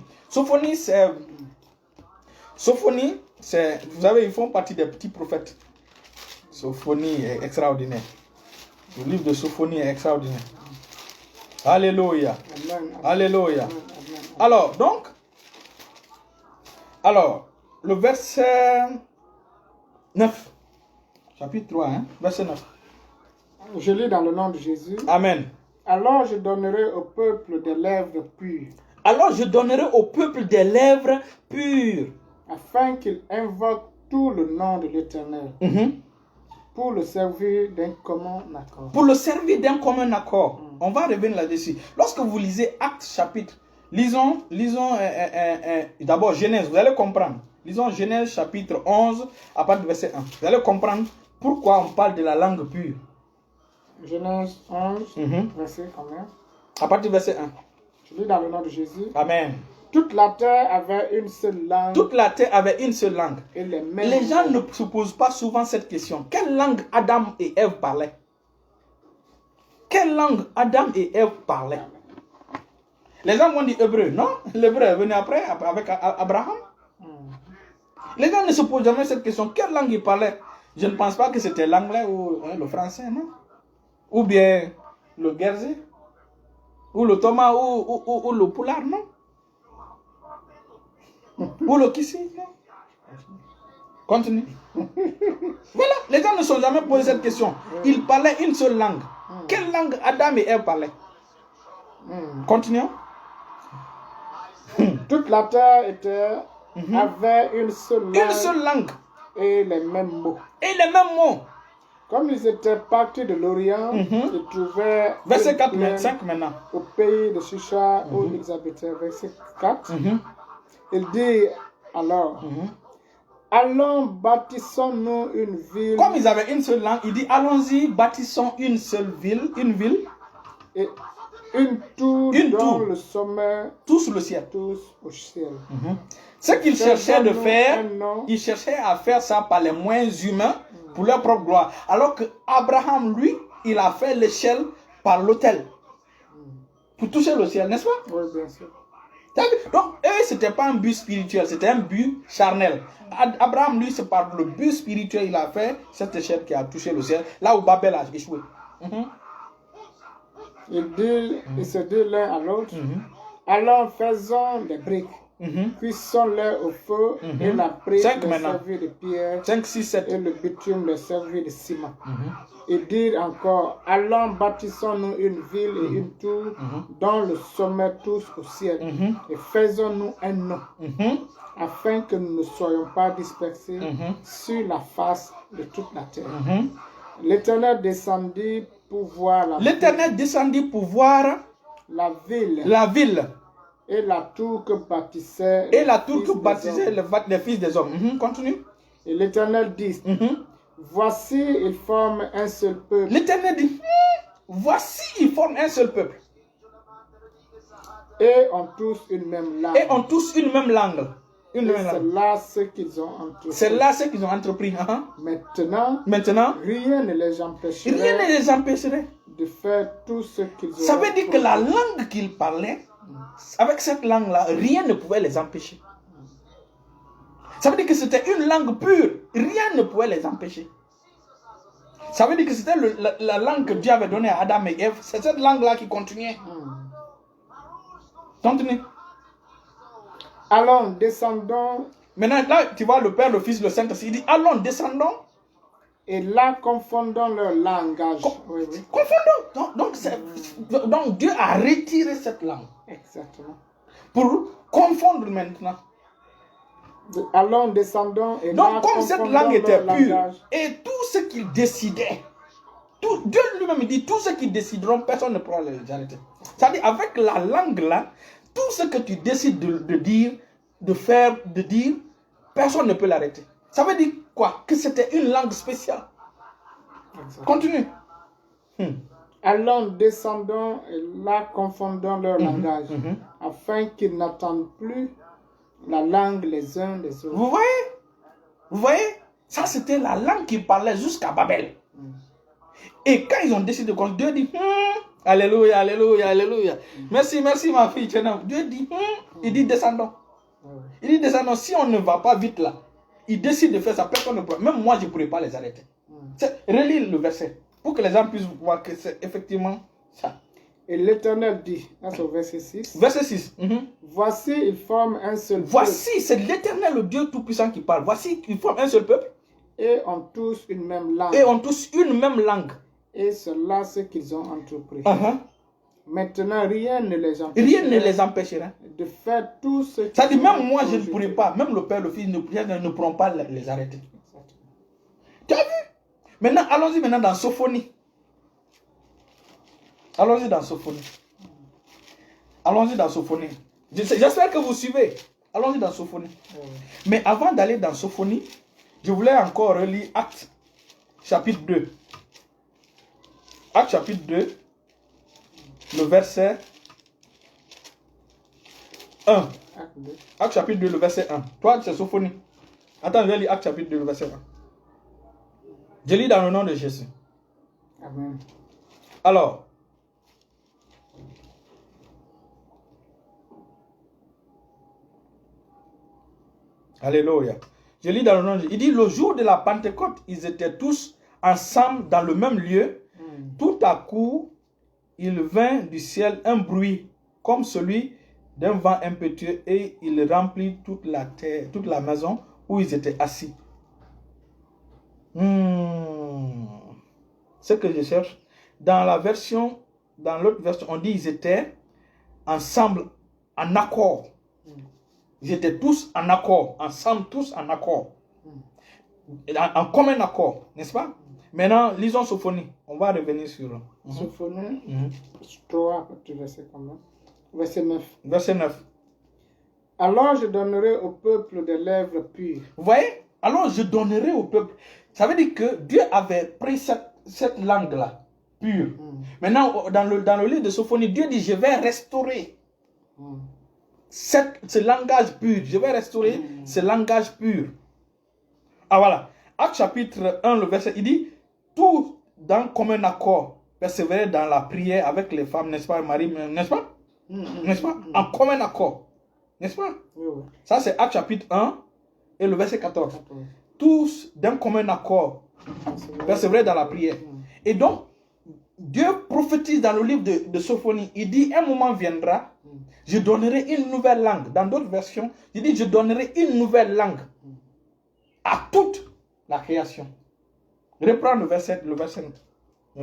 c'est, vous savez, ils font partie des petits prophètes. Sophonie est extraordinaire. Le livre de Sophonie est extraordinaire. Alléluia. Alléluia. Alors, le verset 9. Chapitre 3, verset 9. Je lis dans le nom de Jésus. Amen. Alors je donnerai au peuple des lèvres pures. Afin qu'il invoque tout le nom de l'Éternel. Pour le servir d'un commun accord. On va revenir là-dessus. Lorsque vous lisez Actes chapitre, lisons d'abord Genèse, vous allez comprendre. Lisons Genèse chapitre 11 à partir du verset 1. Vous allez comprendre pourquoi on parle de la langue pure. Genèse 11, verset combien? À partir du verset 1. Je lis dans le nom de Jésus. Amen. Toute la terre avait une seule langue. Et les gens ne se posent pas souvent cette question. Quelle langue Adam et Ève parlaient? Les gens vont dire hébreu. Non, l'hébreu est venu après, avec Abraham. Les gens ne se posent jamais cette question. Quelle langue ils parlaient? Je ne pense pas que c'était l'anglais ou le français, non? Ou bien le guerrier, ou le Thomas, ou le Poulard, non? Ou le Kissi, non? Continue. Voilà, les gens ne se sont jamais posé cette question. Ils parlaient une seule langue. Quelle langue Adam et Ève parlaient? Continuons. Toute la terre avait une seule langue. Et les mêmes mots. Comme ils étaient partis de l'Orient, ils trouvaient verset 4, 5 maintenant. Au pays de Shusha où ils habitaient. Verset 4. Il dit alors, allons, bâtissons-nous une ville. Comme ils avaient une seule langue, il dit allons-y, bâtissons une seule ville, et une tour dont le sommet, tous le ciel. Tous au ciel. Ce qu'ils cherchaient de faire, ils cherchaient à faire ça par les moyens humains pour leur propre gloire. Alors que Abraham, lui, il a fait l'échelle par l'autel. pour toucher le ciel, n'est-ce pas? Oui, bien sûr. Donc, eux, ce n'était pas un but spirituel, c'était un but charnel. Abraham, lui, c'est par le but spirituel, il a fait cette échelle qui a touché le ciel, là où Babel a échoué. Ils se disent l'un à l'autre, alors faisons des briques, cuissons-les au feu, et la brique les servit de pierre, 5, 6, 7. et le bitume les servit de ciment. Ils dirent encore, allons bâtissons-nous une ville et une tour, dont le sommet touche au ciel, et faisons-nous un nom, afin que nous ne soyons pas dispersés sur la face de toute la terre. L'Éternel descendit pour voir la ville et la tour que bâtissaient les fils des hommes. Continue. Et l'Éternel dit, voici, ils forment un seul peuple. L'Éternel dit, voici, ils forment un seul peuple. Et ont tous une même langue. C'est là ce qu'ils ont entrepris. Maintenant, rien ne les empêcherait de faire tout ce qu'ils ont. Ça veut dire que la langue qu'ils parlaient, avec cette langue-là, rien ne pouvait les empêcher. Ça veut dire que c'était une langue pure. Rien ne pouvait les empêcher. Ça veut dire que c'était la langue que Dieu avait donnée à Adam et Ève. C'est cette langue-là qui continuait. Continue. Allons, descendons. Maintenant, là, tu vois le Père, le Fils, le Saint-Esprit. Il dit, allons, descendons. Et là, confondons leur langage. Confondons. Donc, Dieu a retiré cette langue. Exactement. Pour confondre maintenant. Allons, descendons. Et donc, là, comme cette langue était pure, langage. et tout ce qu'ils décidaient, Dieu lui-même dit, tout ce qu'ils décideront, personne ne pourra les arrêter. C'est-à-dire, avec la langue là, tout ce que tu décides de dire, de faire, de dire, personne ne peut l'arrêter. Ça veut dire quoi? Que c'était une langue spéciale. Exactement. Continue. Allons, descendons, et là, confondons leur langage, afin qu'ils n'entendent plus la langue les uns des autres. Vous voyez? Ça, c'était la langue qu'ils parlaient jusqu'à Babel. Et quand ils ont décidé de construire, Dieu dit, alléluia, alléluia, alléluia. Merci ma fille. Dieu dit, il dit, descendons. Il dit, descendons. Si on ne va pas vite là, il décide de faire ça, personne ne peut. Même moi, je ne pourrais pas les arrêter. Relis le verset, pour que les gens puissent voir que c'est effectivement ça. Et l'Éternel dit, c'est au verset 6. Verset 6. Voici, ils forment un seul peuple. Voici, c'est l'Éternel, le Dieu Tout-Puissant qui parle. Voici, ils forment un seul peuple. Et ont tous une même langue. Et c'est là ce qu'ils ont entrepris. Maintenant, rien ne les empêchera. De faire tout ce qu'ils ça dit, même moi, je ne pourrais pas. Même le Père, le Fils ne pourront pas les arrêter. Tu as vu? Maintenant, allons-y maintenant dans Sophonie. Allons-y dans Sophonie. J'espère que vous suivez. Allons-y dans Sophonie. Mais avant d'aller dans Sophonie, je voulais encore relire Actes, chapitre 2. Actes, chapitre 2, le verset 1. Actes, chapitre 2, le verset 1. Toi, c'est Sophonie. Attends, je vais lire Actes, chapitre 2, le verset 1. Je lis dans le nom de Jésus. Amen. Alors, alléluia. Je lis dans le nom de Jésus. Il dit, le jour de la Pentecôte, ils étaient tous ensemble dans le même lieu. Tout à coup, il vint du ciel un bruit comme celui d'un vent impétueux et il remplit toute la terre, toute la maison où ils étaient assis. Ce que je cherche. Dans l'autre version, on dit ils étaient ensemble, en accord. Ils étaient tous en accord, ensemble, tous en accord. En commun accord, n'est-ce pas? Maintenant, lisons Sophonie. On va revenir sur... Sophonie 3, verset 9. Verset 9. Alors je donnerai au peuple des lèvres pures. Vous voyez? Alors je donnerai au peuple. Ça veut dire que Dieu avait pris cette langue-là, pure. Maintenant, dans le livre de Sophonie, Dieu dit, je vais restaurer ce langage pur. Je vais restaurer ce langage pur. Ah voilà. Acte chapitre 1, le verset, il dit, tout dans commun accord, persévérer dans la prière avec les femmes, n'est-ce pas, Marie, n'est-ce pas? N'est-ce pas? En commun accord. N'est-ce pas? Oui, oui. Ça, c'est Actes chapitre 1 et le verset 14. Tous d'un commun accord persévérer dans la prière. Et donc, Dieu prophétise dans le livre de Sophonie. Il dit, un moment viendra, je donnerai une nouvelle langue. Dans d'autres versions, il dit, je donnerai une nouvelle langue à toute la création. Reprends le verset.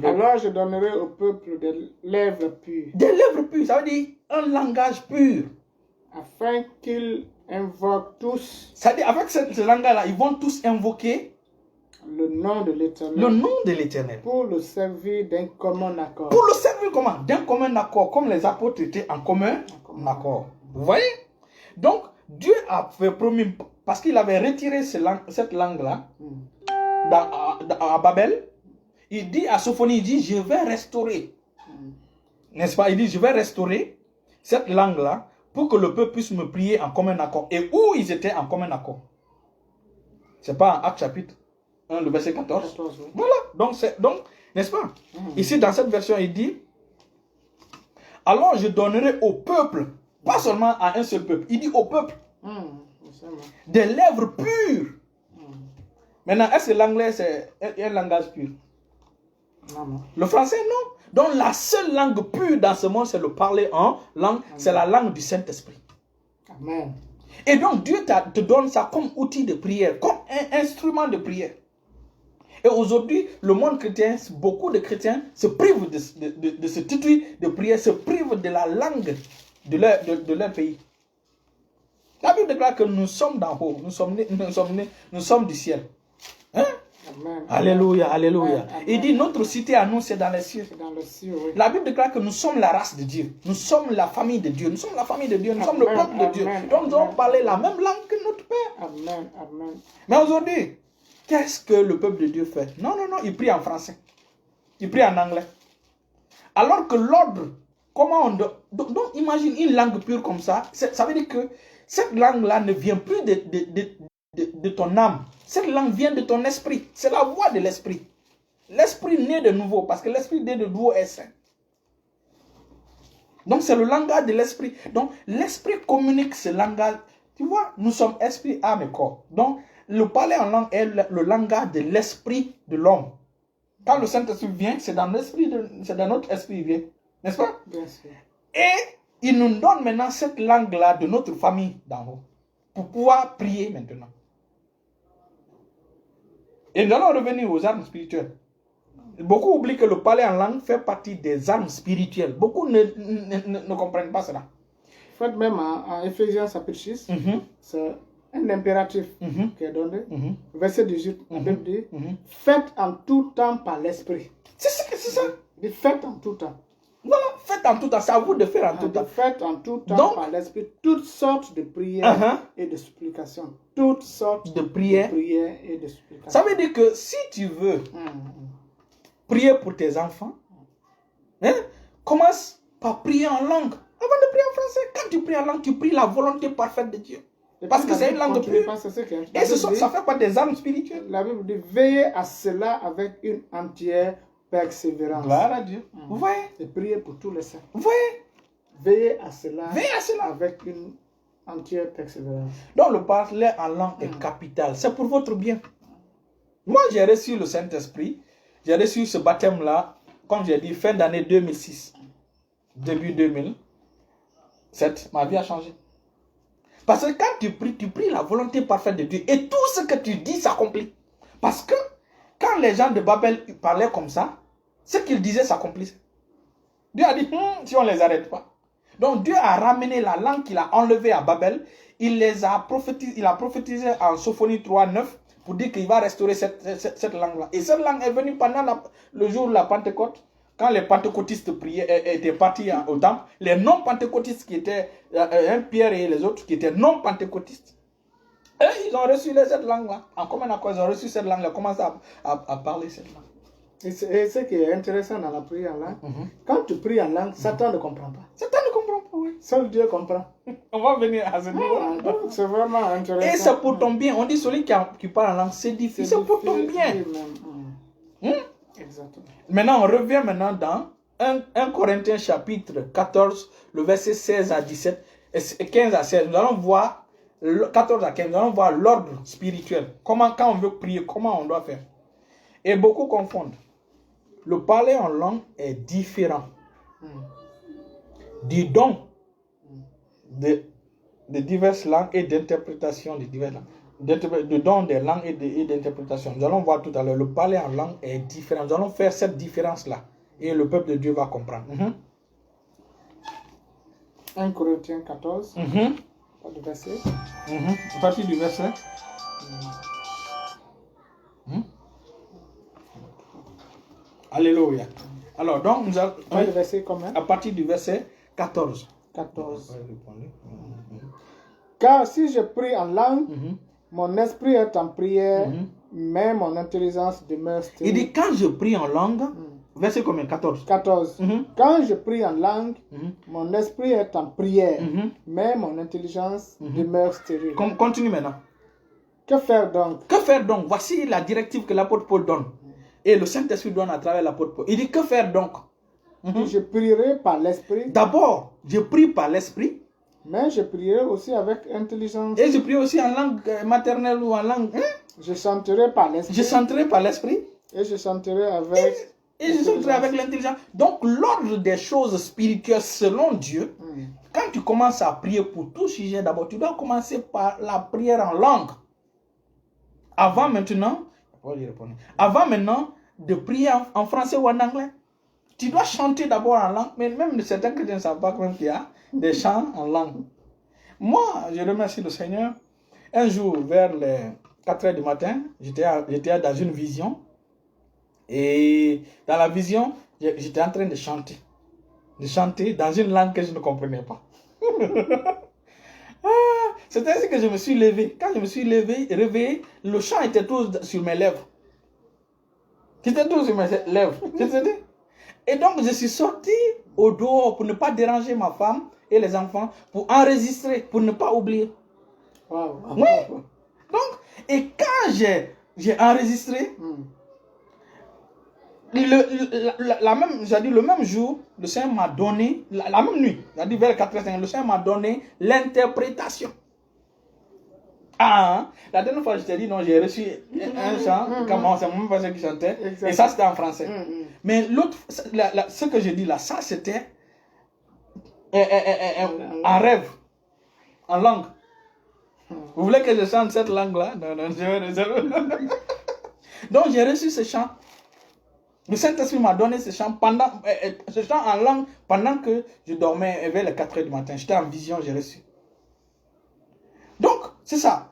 Alors je donnerai au peuple des lèvres pures. Des lèvres pures, ça veut dire un langage pur. Afin qu'ils invoquent tous. Ça veut dire, avec ce langage-là, ils vont tous invoquer le nom de l'Éternel. Le nom de l'Éternel. Pour le servir d'un commun accord. Pour le servir comment? D'un commun accord, comme les apôtres étaient en commun accord. Vous voyez? Donc, Dieu a fait promis, parce qu'il avait retiré cette langue-là à Babel. Il dit à Sophonie, il dit, je vais restaurer. N'est-ce pas? Il dit, je vais restaurer cette langue-là pour que le peuple puisse me prier en commun accord. Et où ils étaient en commun accord? C'est pas en Actes chapitre 1, le verset 14. Oui. Voilà. Donc, n'est-ce pas? Ici, dans cette version, il dit, alors je donnerai au peuple, pas seulement à un seul peuple, il dit au peuple, des lèvres pures. Maintenant, est-ce que l'anglais, c'est un langage pur? Non. Le français, non. Donc, la seule langue pure dans ce monde, c'est le parler en langue, c'est la langue du Saint-Esprit. Amen. Et donc, Dieu te donne ça comme outil de prière, comme un instrument de prière. Et aujourd'hui, le monde chrétien, beaucoup de chrétiens se privent de ce titre de prière, se privent de la langue de leur pays. La Bible déclare que nous sommes d'en haut, nous sommes du ciel. Hein? Amen. Alléluia, alléluia. Amen. Il dit, notre cité à nous, c'est dans les cieux. Dans le ciel, oui. La Bible déclare que nous sommes la race de Dieu. Nous sommes la famille de Dieu. Nous sommes la famille de Dieu. Nous sommes le peuple de Dieu. Donc nous allons parler la même langue que notre Père. Amen. Amen. Mais aujourd'hui, qu'est-ce que le peuple de Dieu fait? Non, il prie en français. Il prie en anglais. Alors que l'ordre, donc imagine une langue pure comme ça. Ça veut dire que cette langue-là ne vient plus de ton âme. Cette langue vient de ton esprit. C'est la voix de l'esprit. L'esprit né de nouveau, parce que l'esprit né de nouveau est saint. Donc c'est le langage de l'esprit. Donc l'esprit communique ce langage. Tu vois, nous sommes esprit, âme et corps. Donc le parler en langue est le langage de l'esprit de l'homme. Quand le Saint-Esprit vient, c'est dans notre esprit qu'il vient. N'est-ce pas? Bien sûr. Et il nous donne maintenant cette langue-là de notre famille d'en haut. Pour pouvoir prier maintenant. Et nous allons revenir aux armes spirituelles. Beaucoup oublient que le parler en langue fait partie des armes spirituelles. Beaucoup ne comprennent pas cela. En fait, même en Ephésiens chapitre 6, c'est un impératif qui est donné. Verset 18, la Bible dit, faites en tout temps par l'esprit. C'est ça. Dit, faites en tout temps. Voilà, faites en tout temps. C'est à vous de faire en tout temps. Faites en tout temps donc, par l'esprit toutes sortes de prières et de supplications. Toutes sortes de prières et de supplications. Ça veut dire que si tu veux prier pour tes enfants, commence par prier en langue. Avant de prier en français, quand tu pries en langue, tu pries la volonté parfaite de Dieu. Parce que c'est une langue pure. Et ça fait pas des armes spirituelles. La Bible dit, veillez à cela avec une entière persévérance. Gloire à Dieu. Vous voyez? Et priez pour tous les saints. Vous voyez? Veillez à cela avec une entière persévérance. Donc le parler en langue est capital. C'est pour votre bien. Moi, j'ai reçu le Saint-Esprit. J'ai reçu ce baptême-là, comme j'ai dit, fin d'année 2006. Début 2007. Ma vie a changé. Parce que quand tu pries la volonté parfaite de Dieu. Et tout ce que tu dis s'accomplit. Parce que quand les gens de Babel parlaient comme ça, ce qu'ils disaient s'accomplissait. Dieu a dit, si on ne les arrête pas. Donc Dieu a ramené la langue qu'il a enlevée à Babel. Il a prophétisé en Sophonie 3:9 pour dire qu'il va restaurer cette langue-là. Et cette langue est venue pendant le jour de la Pentecôte. Quand les pentecôtistes étaient partis au temple, les non-pentecôtistes qui étaient, Pierre et les autres qui étaient non-pentecôtistes, ils ont reçu cette langue-là. En commun accord, ils ont reçu cette langue-là, commencé à parler cette langue. Et ce qui est intéressant dans la prière en langue, quand tu pries en langue, Satan ne comprend pas. Satan ne comprend pas, oui. Seul Dieu comprend. On va venir à ce niveau. C'est vraiment intéressant. Et c'est pour ton bien. On dit celui qui parle en langue, c'est difficile. C'est pour ton bien. Exactement. Maintenant, on revient maintenant dans 1 Corinthiens chapitre 14, le verset 16 à 17 et 15 à 16. Nous allons voir, 14 à 15, nous allons voir l'ordre spirituel. Comment, quand on veut prier, comment on doit faire. Et beaucoup confondent. Le parler en langue est différent du don de diverses langues et d'interprétation de diverses langues. De don des langues et d'interprétation. Nous allons voir tout à l'heure. Le parler en langue est différent. Nous allons faire cette différence-là. Et le peuple de Dieu va comprendre. 1 Corinthiens 14, pas de verset. À partir du verset. Alléluia. Alors, donc, nous allons. Pas de verset combien? À partir du verset 14. 14. Car si je prie en langue, mon esprit est en prière, mais mon intelligence demeure Il stérile. dit, quand je prie en langue, verset combien? 14. 14. Quand je prie en langue, mon esprit est en prière, mais mon intelligence demeure stérile. Continue maintenant. Que faire donc? Que faire donc? Voici la directive que l'apôtre Paul donne. Et le Saint-Esprit donne à travers l'apôtre Paul. Il dit, que faire donc? Je prierai par l'esprit. D'abord, je prie par l'esprit. Mais je prierai aussi avec intelligence. Et je prie aussi en langue maternelle ou en langue. Je chanterai par l'esprit. Je chanterai par l'esprit. Et je chanterai avec. Et je chanterai avec l'intelligence. Donc, l'ordre des choses spirituelles selon Dieu, quand tu commences à prier pour tout sujet, d'abord, tu dois commencer par la prière en langue. Avant maintenant de prier en français ou en anglais, tu dois chanter d'abord en langue. Mais même certains chrétiens ne savent pas quand même qu'il y a des chants en langue. Moi, je remercie le Seigneur. Un jour, vers les 4 heures du matin, j'étais dans une vision. Et dans la vision, j'étais en train de chanter. De chanter dans une langue que je ne comprenais pas. C'est ainsi que je me suis levé. Quand je me suis réveillé, le chant était tout sur mes lèvres. C'était tout sur mes lèvres. Et donc, je suis sorti au dehors pour ne pas déranger ma femme et les enfants, pour enregistrer, pour ne pas oublier. Wow. Oui. Donc, et quand j'ai enregistré, le même jour, le Seigneur m'a donné, la même nuit, c'est-à-dire vers 4h05, le Seigneur m'a donné l'interprétation. La dernière fois, je t'ai dit, non, j'ai reçu un chant, comment c'est mon pasteur qui chantait, et ça c'était en français. Mais l'autre, ce que je dis là, ça c'était en rêve, en langue. Vous voulez que je chante cette langue-là? Non, Donc j'ai reçu ce chant. Le Saint-Esprit m'a donné ce chant en langue pendant que je dormais vers les 4h du matin. J'étais en vision, j'ai reçu. Donc, c'est ça.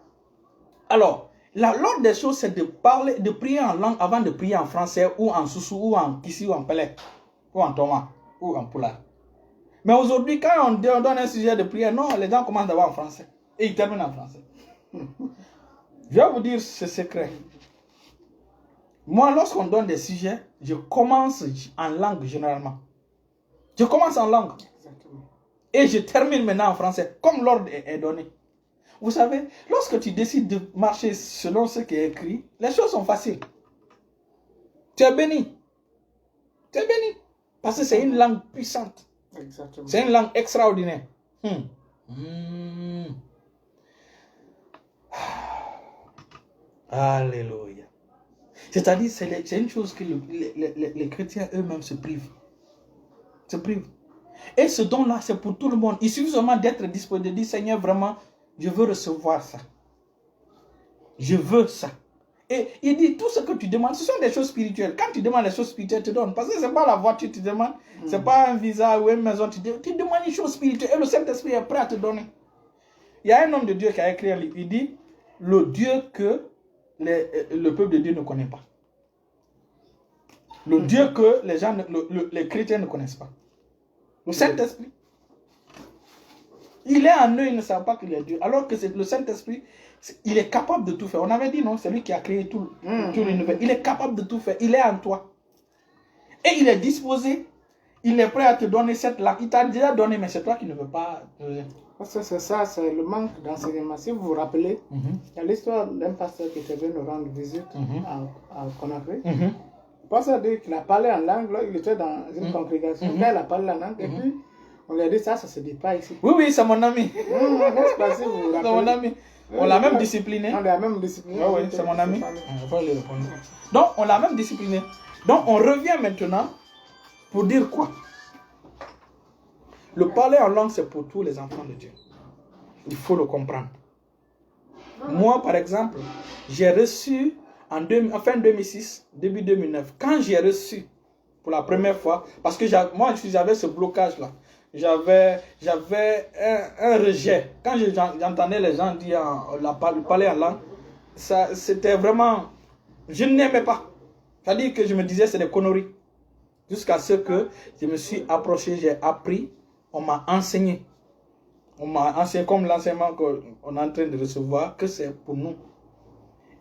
Alors, l'ordre des choses, c'est de prier en langue avant de prier en français, ou en soussou, ou en kissi, ou en pelé, ou en toma, ou en poula. Mais aujourd'hui, quand on donne un sujet de prière, non, les gens commencent d'abord en français. Et ils terminent en français. Je vais vous dire ce secret. Moi, lorsqu'on donne des sujets, je commence en langue généralement. Je commence en langue. Exactement. Et je termine maintenant en français, comme l'ordre est donné. Vous savez, lorsque tu décides de marcher selon ce qui est écrit, les choses sont faciles. Tu es béni. Tu es béni. Parce que c'est une langue puissante. Exactement. C'est une langue extraordinaire. Alléluia. C'est-à-dire, c'est une chose que les chrétiens eux-mêmes se privent. Se privent. Et ce don-là, c'est pour tout le monde. Il suffit seulement d'être disponible, de dire, Seigneur, vraiment, je veux recevoir ça. Je veux ça. Et il dit, tout ce que tu demandes, ce sont des choses spirituelles. Quand tu demandes les choses spirituelles, tu donnes. Parce que ce n'est pas la voiture que tu demandes, ce n'est pas un visa ou une maison. Tu demandes une chose spirituelle et le Saint-Esprit est prêt à te donner. Il y a un homme de Dieu qui a écrit un livre. Il dit, le Dieu que le peuple de Dieu ne connaît pas. Le Dieu que les chrétiens ne connaissent pas. Le Saint-Esprit. Il est en eux, ils ne savent pas qu'il est Dieu. Alors que c'est le Saint-Esprit, il est capable de tout faire. On avait dit, non, c'est lui qui a créé tout l'univers. Il est capable de tout faire. Il est en toi. Et il est disposé. Il est prêt à te donner cette langue. Il t'a déjà donné, mais c'est toi qui ne veux pas. Parce que c'est ça, c'est le manque d'enseignement. Si vous vous rappelez, il y a l'histoire d'un pasteur qui était venu nous rendre visite à Conakry. Parce qu'il a parlé en langue, là, il était dans une congrégation, là, il a parlé en langue, et puis on lui a dit ça se dit pas ici. Oui, oui, c'est mon ami. N'est-ce pas, si vous vous C'est rappelez? mon ami. On l'a même discipliné. On l'a même discipliné. Oui, oui, c'est mon ami. Donc, on l'a même discipliné. Donc, on revient maintenant pour dire quoi? Le parler en langue, c'est pour tous les enfants de Dieu. Il faut le comprendre. Moi, par exemple, j'ai reçu en fin 2006, début 2009, quand j'ai reçu pour la première fois, parce que moi, j'avais ce blocage-là. J'avais un rejet. Quand j'entendais les gens dire parler en langue, c'était vraiment... Je n'aimais pas. C'est-à-dire que je me disais c'est des conneries. Jusqu'à ce que je me suis approché, j'ai appris, on m'a enseigné. On m'a enseigné comme l'enseignement qu'on est en train de recevoir, que c'est pour nous.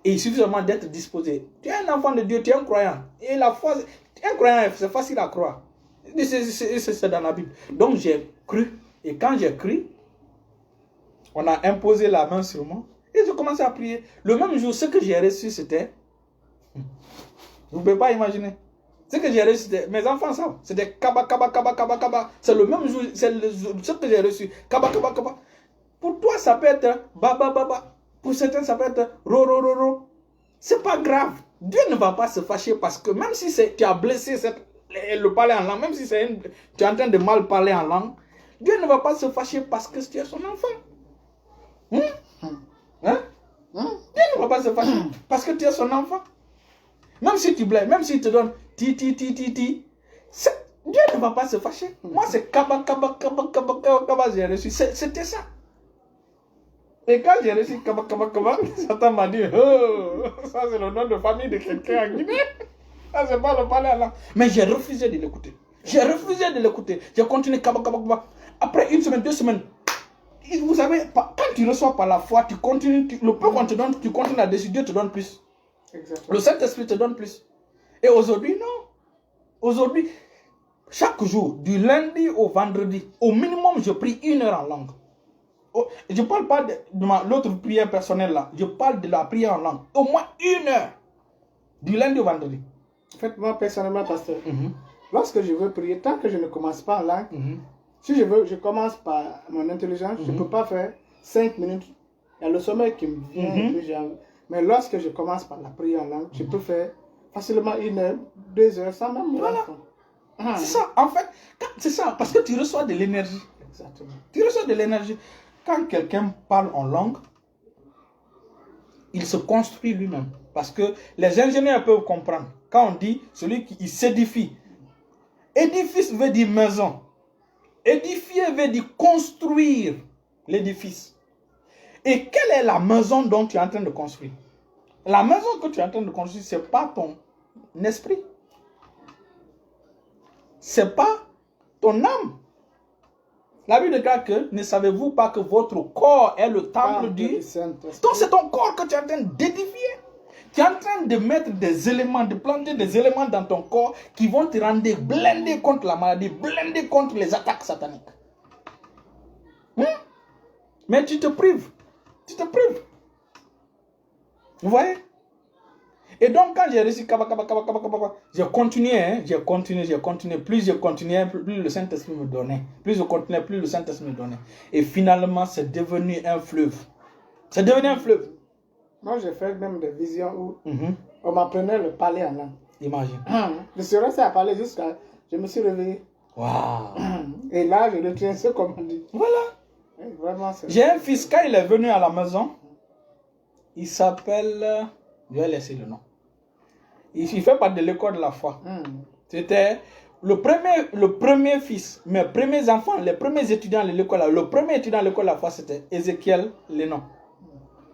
Et il suffit seulement d'être disposé. Tu es un enfant de Dieu, tu es un croyant. Et la foi, un croyant, c'est facile à croire. C'est dans la Bible. Donc j'ai cru. Et quand j'ai cru, on a imposé la main sur moi. Et j'ai commencé à prier. Le même jour, ce que j'ai reçu, c'était... Vous ne pouvez pas imaginer. Ce que j'ai reçu, c'était... Mes enfants savent. C'était kaba, kaba, kaba, kaba, kaba. C'est le même jour, c'est ce que j'ai reçu. Kaba, kaba, kaba. Pour toi, ça peut être baba, baba. Pour certains, ça peut être ro, ro, ro, ro. C'est pas grave. Dieu ne va pas se fâcher parce que même si tu as blessé le parler en langue, même si tu es en train de mal parler en langue, Dieu ne va pas se fâcher parce que tu es son enfant. Hein? Dieu ne va pas se fâcher parce que tu es son enfant. Même si tu blesses, même s'il te donne ti, Dieu ne va pas se fâcher. Moi, c'est kaba, kaba, kaba, kaba, kaba, kaba, j'ai reçu. C'était ça. Et quand j'ai reçu kaba, kaba, kaba, Satan m'a dit, oh, ça c'est le nom de famille de quelqu'un en Guinée. Ça c'est pas le parler à langue. Mais j'ai refusé de l'écouter. J'ai refusé de l'écouter. J'ai continué kaba, kaba, kaba. Après une semaine, 2 semaines, vous savez, quand tu reçois par la foi, tu continues, le peu qu'on te donne, tu continues là-dessus, Dieu te donne plus. Exactement. Le Saint-Esprit te donne plus. Et aujourd'hui, non. Aujourd'hui, chaque jour, du lundi au vendredi, au minimum, je prie 1 heure en langue. Je ne parle pas de l'autre prière personnelle là. Je parle de la prière en langue. Au moins 1 heure. Du lundi au vendredi. En fait, moi, personnellement, pasteur, lorsque je veux prier, tant que je ne commence pas en langue, si je commence par mon intelligence, je ne peux pas faire 5 minutes. Il y a le sommeil qui me vient. Mais lorsque je commence par la prière en langue, je peux faire facilement 1 heure, 2 heures sans même me rendre compte. C'est ça, en fait, c'est ça, parce que tu reçois de l'énergie. Exactement. Tu reçois de l'énergie. Quand quelqu'un parle en langue, il se construit lui-même. Parce que les ingénieurs peuvent comprendre. Quand on dit celui qui s'édifie, édifice veut dire maison. Édifier veut dire construire l'édifice. Et quelle est la maison dont tu es en train de construire? La maison que tu es en train de construire, ce n'est pas ton esprit. Ce n'est pas ton âme. La Bible déclare que ne savez-vous pas que votre corps est le temple du Saint-Esprit? Donc c'est ton corps que tu es en train d'édifier. Tu es en train de mettre des éléments, de planter des éléments dans ton corps qui vont te rendre blindé contre la maladie, blindé contre les attaques sataniques. Mais tu te prives. Tu te prives. Vous voyez? Et donc, quand j'ai reçu j'ai continué, j'ai continué. Plus je continuais, plus le Saint-Esprit me donnait. Plus je continuais, plus le Saint-Esprit me donnait. Et finalement, c'est devenu un fleuve. C'est devenu un fleuve. Moi, j'ai fait même des visions où on m'apprenait le parler en langue. Imagine. Je suis resté à parler jusqu'à... Je me suis réveillé. Waouh. Et là, je retiens ce qu'on m'a dit. Voilà. J'ai un fils, quand il est venu à la maison, il s'appelle... Je vais laisser le nom. Il fait partie de l'école de la foi. C'était le premier fils, mes premiers enfants, les premiers étudiants de l'école. Le premier étudiant de l'école de la foi, c'était Ézéchiel Lénon.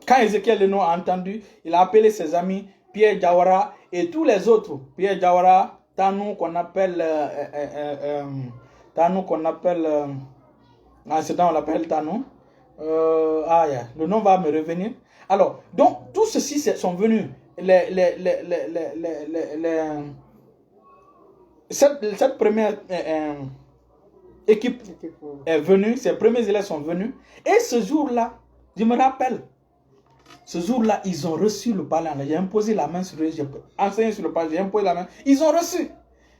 Quand Ézéchiel Lénon a entendu, il a appelé ses amis, Pierre Diawara et tous les autres. Pierre Diawara, Tanou qu'on appelle... c'est on l'appelle Tanou. Le nom va me revenir. Alors, donc, tous ceux-ci sont venus. Cette première équipe est venue, ces premiers élèves sont venus. Et ce jour-là, je me rappelle, Ce jour-là, ils ont reçu le parler en langue. J'ai imposé la main sur eux, j'ai enseigné sur le parler, j'ai imposé la main. Ils ont reçu.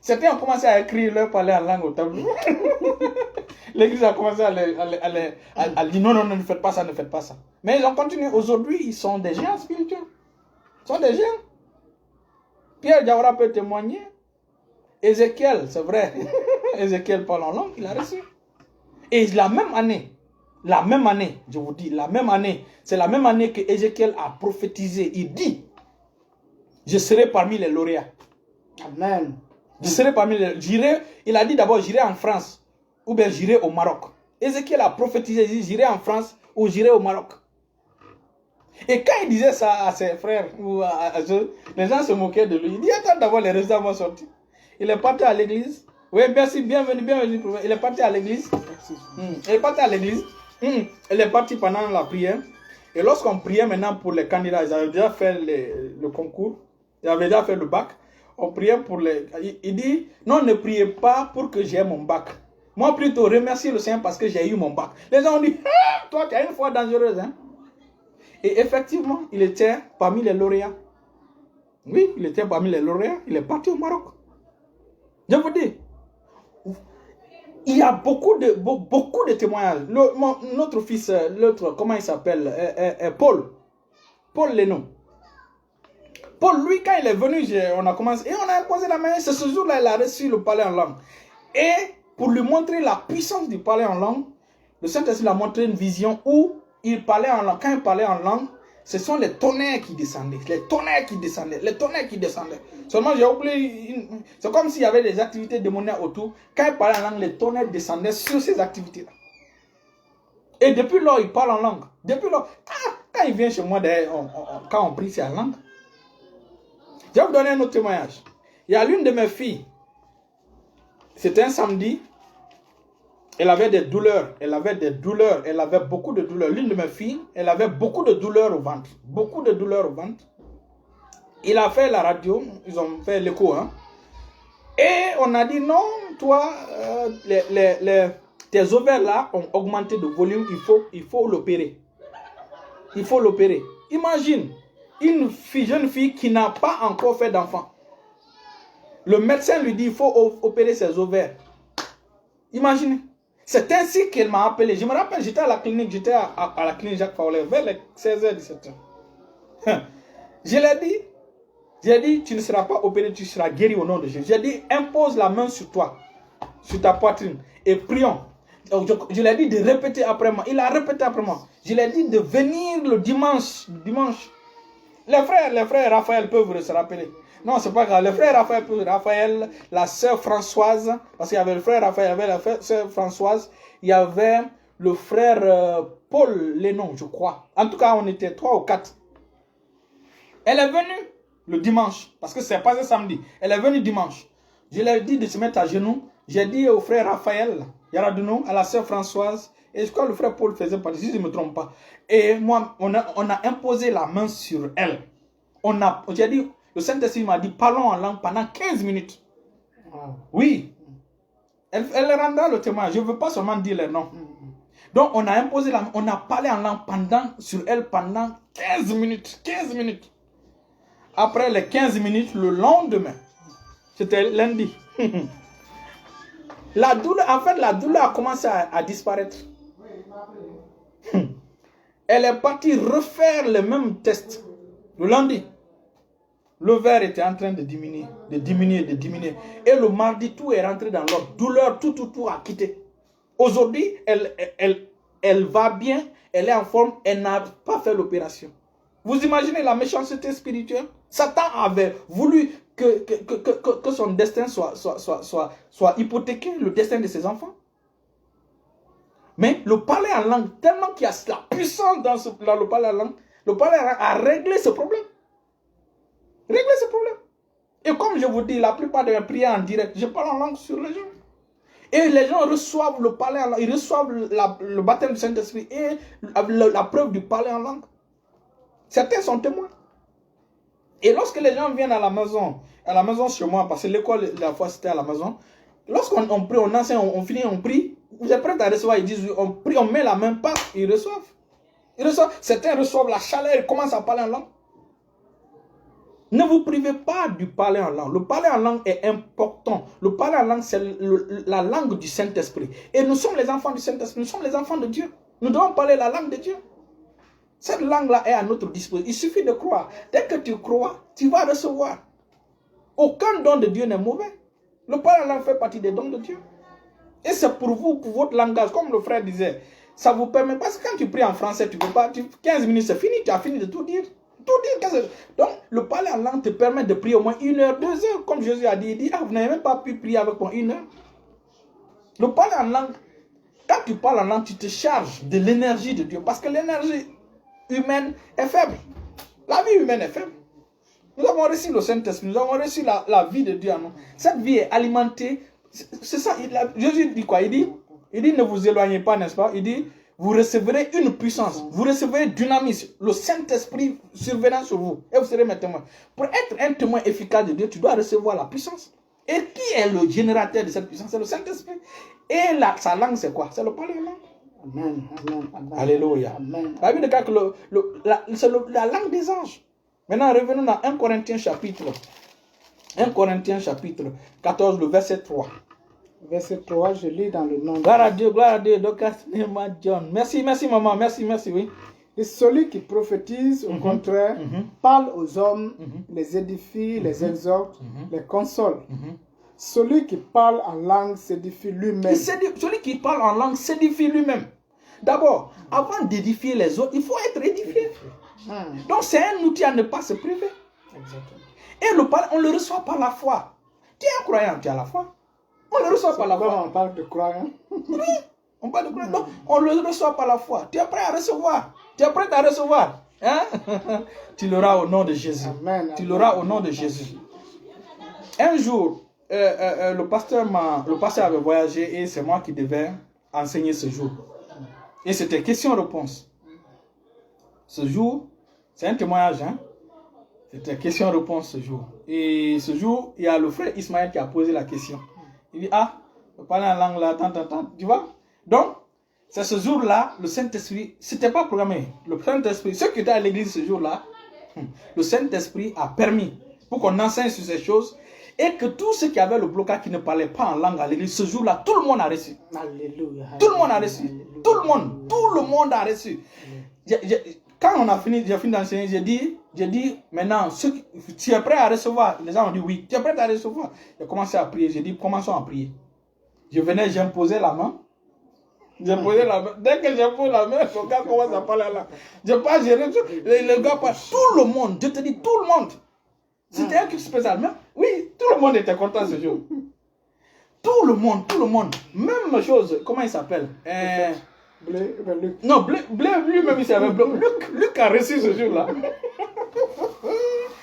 Certains ont commencé à écrire leur parler en langue au tableau. L'église a commencé à dire non, non, non, ne faites pas ça, ne faites pas ça. Mais ils ont continué. Aujourd'hui, ils sont des géants spirituels. Ils sont des géants. Pierre Diawara peut témoigner. Ézéchiel, c'est vrai. Ézéchiel parle en langue, il a reçu. Et la même année, je vous dis, la même année, c'est la même année que Ézéchiel a prophétisé. Il dit, je serai parmi les lauréats. Amen. Je serai parmi les... Il a dit d'abord, j'irai en France ou bien j'irai au Maroc. Ézéchiel a prophétisé, il dit, j'irai en France ou j'irai au Maroc. Et quand il disait ça à ses frères ou à eux, les gens se moquaient de lui. Il dit, attends d'abord, les résultats vont sortir. Il est parti à l'église. Oui, merci, bienvenue, bienvenue. Il est parti à l'église. Il est parti à l'église. Il est parti pendant la prière. Et lorsqu'on priait maintenant pour les candidats, ils avaient déjà fait le concours. Ils avaient déjà fait le bac. On priait pour les... Il dit, non, ne priez pas pour que j'ai mon bac. Moi, plutôt, remercier le Seigneur parce que j'ai eu mon bac. Les gens ont dit, ah, toi, tu as une foi dangereuse. Hein? Et effectivement, il était parmi les lauréats. Oui, il était parmi les lauréats. Il est parti au Maroc. Je vous dis, il y a beaucoup de témoignages. Notre fils, l'autre, comment il s'appelle? Paul Lénon. Paul, lui, quand il est venu, on a commencé, et on a imposé la main. C'est ce jour-là, il a reçu le parler en langue. Et pour lui montrer la puissance du parler en langue, le Saint-Esprit a montré une vision où il parlait en langue. Quand il parlait en langue, ce sont les tonnerres qui descendaient. Les tonnerres qui descendaient. Les tonnerres qui descendaient. Seulement, j'ai oublié. C'est comme s'il y avait des activités démoniaques autour. Quand il parlait en langue, les tonnerres descendaient sur ces activités-là. Et depuis lors, il parle en langue. Depuis lors, quand il vient chez moi, quand on prie, c'est en langue. Je vais vous donner un autre témoignage. Il y a l'une de mes filles. C'était un samedi. Elle avait des douleurs. Elle avait beaucoup de douleurs. L'une de mes filles, elle avait beaucoup de douleurs au ventre. Beaucoup de douleurs au ventre. Il a fait la radio. Ils ont fait l'écho. Hein. Et on a dit non, toi, tes ovaires là ont augmenté de volume. Il faut l'opérer. Il faut l'opérer. Imagine une jeune fille qui n'a pas encore fait d'enfant. Le médecin lui dit il faut opérer ses ovaires. Imaginez. C'est ainsi qu'elle m'a appelé. Je me rappelle, j'étais à la clinique, à la clinique Jacques Fowler vers les 16h, 17h. J'ai dit, tu ne seras pas opéré, tu seras guéri au nom de Jésus. J'ai dit, impose la main sur toi, sur ta poitrine, et prions. Je lui ai dit de répéter après moi. Il a répété après moi. Je lui ai dit de venir le dimanche. Les frères Raphaël peuvent se rappeler. Non, c'est pas grave. Le frère Raphaël, la sœur Françoise, parce qu'il y avait le frère Raphaël, il y avait la sœur Françoise, il y avait le frère Paul Lénon, je crois. En tout cas, on était 3 ou 4. Elle est venue le dimanche, parce que c'est pas un samedi. Elle est venue dimanche. Je lui ai dit de se mettre à genoux. J'ai dit au frère Raphaël, Yaraduno, à la sœur Françoise, et je crois que le frère Paul faisait partie, si je ne me trompe pas. Et moi, on a imposé la main sur elle. J'ai dit, le Saint-Esprit m'a dit, parlons en langue pendant 15 minutes. Oui. Elle rendra le témoignage. Je ne veux pas seulement dire les noms. Donc, on a imposé la main, on a parlé en langue sur elle pendant 15 minutes. 15 minutes. Après les 15 minutes, le lendemain, c'était lundi. La douleur a commencé à disparaître. Elle est partie refaire le même test le lundi. Le verre était en train de diminuer. Et le mardi, tout est rentré dans l'ordre. Douleur, tout a quitté. Aujourd'hui, elle va bien, elle est en forme, elle n'a pas fait l'opération. Vous imaginez la méchanceté spirituelle? Satan avait voulu que son destin soit hypothéqué, le destin de ses enfants. Mais le parler en langue, tellement qu'il y a la puissance dans le parler en langue, le parler en langue a réglé ce problème. Et comme je vous dis, la plupart de mes prières en direct, je parle en langue sur les gens. Et les gens reçoivent le parler en langue, ils reçoivent le baptême du Saint-Esprit et la preuve du parler en langue. Certains sont témoins. Et lorsque les gens viennent à la maison chez moi, parce que l'école, la fois c'était à la maison, lorsqu'on prie, on enseigne, on finit, on prie, vous êtes prêts à recevoir, ils disent, on prie, on met la main, pas, ils reçoivent. Certains reçoivent la chaleur, ils commencent à parler en langue. Ne vous privez pas du parler en langue. Le parler en langue est important. Le parler en langue, c'est la langue du Saint-Esprit. Et nous sommes les enfants du Saint-Esprit. Nous sommes les enfants de Dieu. Nous devons parler la langue de Dieu. Cette langue-là est à notre disposition. Il suffit de croire. Dès que tu crois, tu vas recevoir. Aucun don de Dieu n'est mauvais. Le parler en langue fait partie des dons de Dieu. Et c'est pour vous, pour votre langage, comme le frère disait. Ça vous permet, parce que quand tu pries en français, tu peux pas, 15 minutes c'est fini, tu as fini de tout dire. Donc, le parler en langue te permet de prier au moins 1 heure, 2 heures. Comme Jésus a dit, il dit, ah, vous n'avez même pas pu prier avec moi 1 heure. Le parler en langue, quand tu parles en langue, tu te charges de l'énergie de Dieu. Parce que l'énergie humaine est faible. La vie humaine est faible. Nous avons reçu le Saint-Esprit, nous avons reçu la vie de Dieu en nous. Cette vie est alimentée. C'est ça, Jésus dit quoi? Il dit, ne vous éloignez pas, n'est-ce pas? Il dit, vous recevrez une puissance, vous recevrez dynamisme, le Saint-Esprit survenant sur vous, et vous serez mes témoins. Pour être un témoin efficace de Dieu, tu dois recevoir la puissance. Et qui est le générateur de cette puissance? C'est le Saint-Esprit. Et sa langue, c'est quoi? C'est le parler en langue. Amen, amen, amen. Alléluia. Amen. La Bible déclare que c'est la langue des anges. Maintenant, revenons dans 1 Corinthiens chapitre 14, le verset 3. Verset 3, je lis dans le nom de Gloire à Dieu, Docas John. Merci, maman, merci, oui. Et celui qui prophétise, au contraire, parle aux hommes, les édifie, les exhorte, les console. Celui qui parle en langue s'édifie lui-même. Celui qui parle en langue s'édifie lui-même. D'abord, avant d'édifier les autres, il faut être édifié. Donc c'est un outil à ne pas se priver. Exactement. Et on le reçoit par la foi. Tu es un croyant, tu as la foi. On le reçoit par la foi. On parle de croyant. Oui, on parle de croyant. Donc, on le reçoit par la foi. Tu es prêt à recevoir. Tu es prêt à recevoir. Hein? Tu l'auras au nom de Jésus. Amen. Tu l'auras au nom de Jésus. Un jour, le pasteur avait voyagé et c'est moi qui devais enseigner ce jour. Et c'était question-réponse. Ce jour, c'est un témoignage, hein? C'était question-réponse ce jour. Et ce jour, il y a le frère Ismaël qui a posé la question. Il dit, je parle en langue là, tu vois? Donc, c'est ce jour-là, le Saint-Esprit, c'était pas programmé. Le Saint-Esprit, ceux qui étaient à l'église ce jour-là, le Saint-Esprit a permis pour qu'on enseigne sur ces choses et que tous ceux qui avaient le blocage, qui ne parlaient pas en langue à l'église, ce jour-là, tout le monde a reçu. Alléluia. Tout le monde a reçu. Tout le monde a reçu. Quand on a fini, j'ai fini d'enseigner, j'ai dit, maintenant, tu es prêt à recevoir? Les gens ont dit oui. Tu es prêt à recevoir? J'ai commencé à prier. J'ai dit, commençons à prier. Je venais, j'ai posé la main. J'ai posé la main. Dès que j'ai posé la main, le gars commence à parler là. Je passe, le gars parle. Tout le monde, je te dis, tout le monde. C'était un truc spécial. Mais, oui, tout le monde était content ce jour. Tout le monde. Même chose, comment il s'appelle? Luc. Non, lui-même il s'appelle Luc a reçu ce jour-là.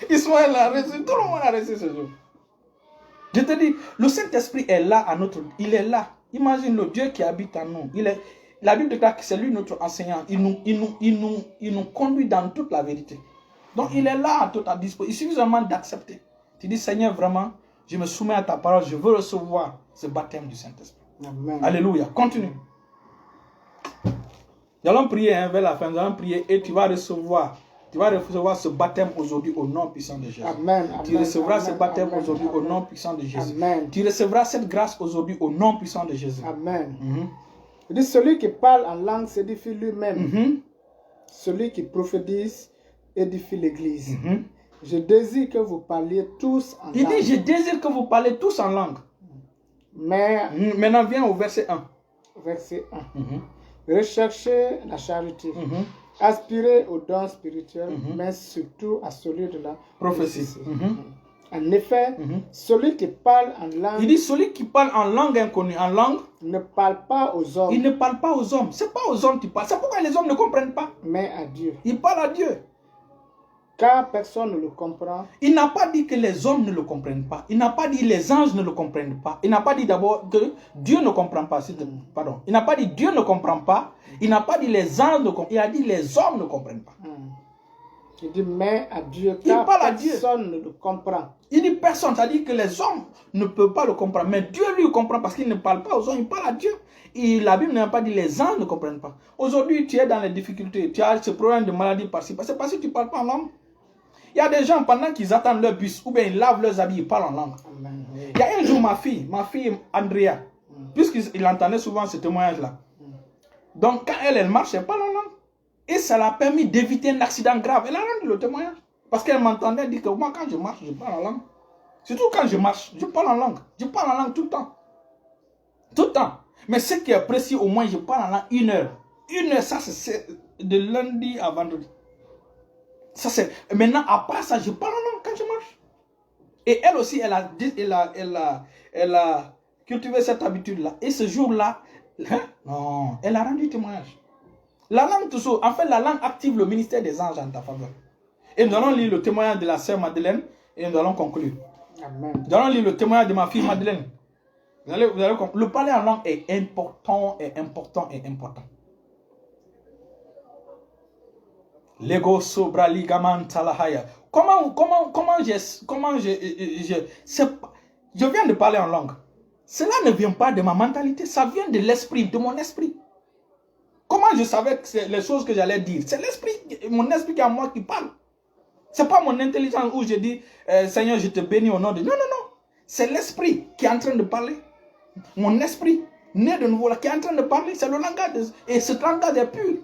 Ismaël a reçu, tout le monde a reçu ce jour. Je te dis, le Saint-Esprit est là il est là. Imagine le Dieu qui habite en nous. La Bible déclare que c'est lui notre enseignant. Il nous conduit dans toute la vérité. Donc il est là à ta disposition. Il suffit seulement d'accepter. Tu dis, Seigneur, vraiment, je me soumets à ta parole. Je veux recevoir ce baptême du Saint-Esprit. Amen. Alléluia. Continue. Nous allons prier vers la fin. Nous allons prier et tu vas recevoir ce baptême aujourd'hui au nom puissant de Jésus. Amen. Tu recevras ce baptême aujourd'hui au nom puissant de Jésus. Amen. Tu recevras cette grâce aujourd'hui au nom puissant de Jésus. Amen. Il dit, celui qui parle en langue s'édifie lui-même. Celui qui prophétise édifie l'église. Je désire que vous parliez tous en langue. Il dit, je désire que vous parliez tous en langue. Mais, maintenant, viens au verset 1. Verset 1. Recherchez la charité. Aspirez aux dons spirituels, mais surtout à celui de la prophétie. En effet, celui qui parle en langue... Il dit, celui qui parle en langue inconnue, en langue... ne parle pas aux hommes. Il ne parle pas aux hommes. Ce n'est pas aux hommes qu'il parle. C'est pourquoi les hommes ne comprennent pas. Mais à Dieu. Il parle à Dieu. Car personne ne le comprend. Il n'a pas dit que les hommes ne le comprennent pas. Il n'a pas dit les anges ne le comprennent pas. Il n'a pas dit d'abord que Dieu ne comprend pas. Pardon. Il n'a pas dit Dieu ne comprend pas. Il n'a pas dit les anges ne comprennent pas. Il a dit les hommes ne comprennent pas. Il dit mais à Dieu, Il car parle à Dieu. personne ne le comprend. Il dit personne, c'est-à-dire que les hommes ne peuvent pas le comprendre. Mais Dieu lui comprend parce qu'il ne parle pas aux hommes, il parle à Dieu. Et la Bible n'a pas dit les anges ne comprennent pas. Aujourd'hui, tu es dans les difficultés, tu as ce problème de maladie par-ci. C'est parce que tu ne parles pas en langue. Il y a des gens, pendant qu'ils attendent leur bus, ou bien ils lavent leurs habits, ils parlent en langue. Amen. Oui. Il y a un jour, ma fille Andrea, puisqu'il entendait souvent ce témoignage-là. Donc, quand elle marche, elle parle en langue. Et ça l'a permis d'éviter un accident grave. Elle a rendu le témoignage. Parce qu'elle m'entendait dire que moi, quand je marche, je parle en langue. Surtout quand je marche, je parle en langue. Je parle en langue tout le temps. Tout le temps. Mais ce qui est précis, au moins, je parle en langue 1 heure. 1 heure, ça, c'est de lundi à vendredi. Ça, c'est... Maintenant, à part ça, je parle en langue quand je marche. Et elle aussi, elle a cultivé cette habitude-là. Et ce jour-là, non, elle a rendu témoignage. La langue, toujours, en fait, la langue active le ministère des anges en ta faveur. Et nous allons lire le témoignage de la sœur Madeleine et nous allons conclure. Amen. Nous allons lire le témoignage de ma fille Madeleine. Vous allez le parler en langue est important, important. Lego sobra ligamanta lahaya. Je viens de parler en langue. Cela ne vient pas de ma mentalité, ça vient de l'esprit, de mon esprit. Comment je savais que c'est les choses que j'allais dire? C'est l'esprit, mon esprit qui est en moi qui parle. C'est pas mon intelligence où je dis Seigneur, je te bénis au nom de... Non, non, non. C'est l'esprit qui est en train de parler. Mon esprit, né de nouveau là, qui est en train de parler, c'est le langage. Et ce langage est pur.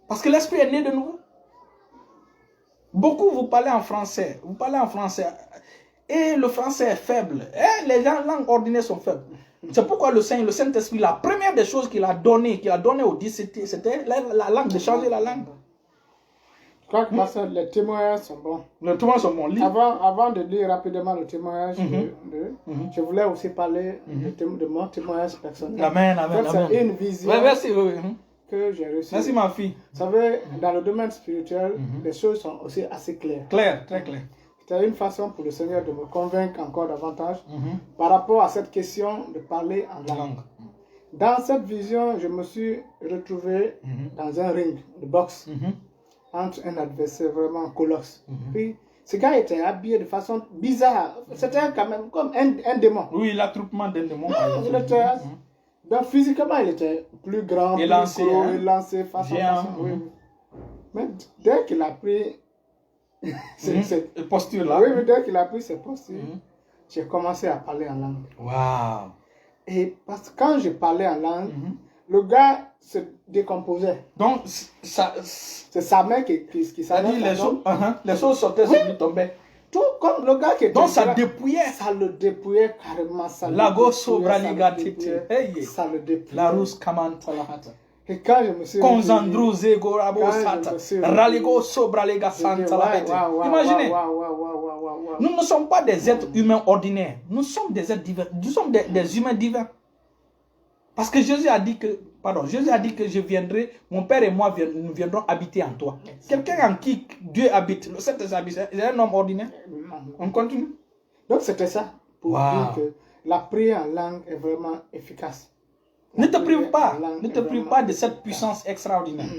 Parce que l'esprit est né de nouveau. Beaucoup vous parlez en français. Vous parlez en français. Et le français est faible. Et les langues ordinaires sont faibles. C'est pourquoi le Saint-Esprit, la première des choses qu'il a donné aux disciples, c'était la langue, de changer la langue. Je crois que les témoignages sont bons. Les témoignages sont bons. Avant de lire rapidement le témoignage, je voulais aussi parler de mon témoignage personnel. Amen, amen, amen. C'est une vision merci, que j'ai reçue. Merci ma fille. Vous savez, dans le domaine spirituel, les choses sont aussi assez claires. Clair, très clair. C'était une façon pour le Seigneur de me convaincre encore davantage par rapport à cette question de parler en langue. Dans cette vision, je me suis retrouvé dans un ring de boxe entre un adversaire vraiment colosse. Puis, ce gars était habillé de façon bizarre. C'était quand même comme un démon. Oui, l'attroupement d'un démon. Donc, physiquement, il était plus grand, élancé, plus gros, élancé, façon. Oui. Mais dès qu'il a pris cette posture-là. Oui, mais dès qu'il a pris cette posture, j'ai commencé à parler en langue. Waouh! Et parce que quand je parlais en langue, le gars se décomposait. Donc, c'est sa main qui s'allait. Les choses sortaient, ça lui tombait. Tout comme le gars qui était. Donc, ça dépouillait. Ça le dépouillait carrément. Ça la gosse ça le dépouillait. La rousse kamanta la hata. Et quand je me suis Konzandruze gorabo sata. Raligo sobra lega santa la hete. Imaginez. Nous ne sommes pas des êtres humains ordinaires. Nous sommes des êtres divins. Nous sommes des humains divins. Parce que Jésus a dit que, je viendrai, mon Père et moi, nous viendrons habiter en toi. Quelqu'un en qui Dieu habite, le Saint-Esprit, c'est un homme ordinaire. On continue. Donc c'était ça, pour dire que la prière en langue est vraiment efficace. Ne te prive pas, de cette puissance extraordinaire.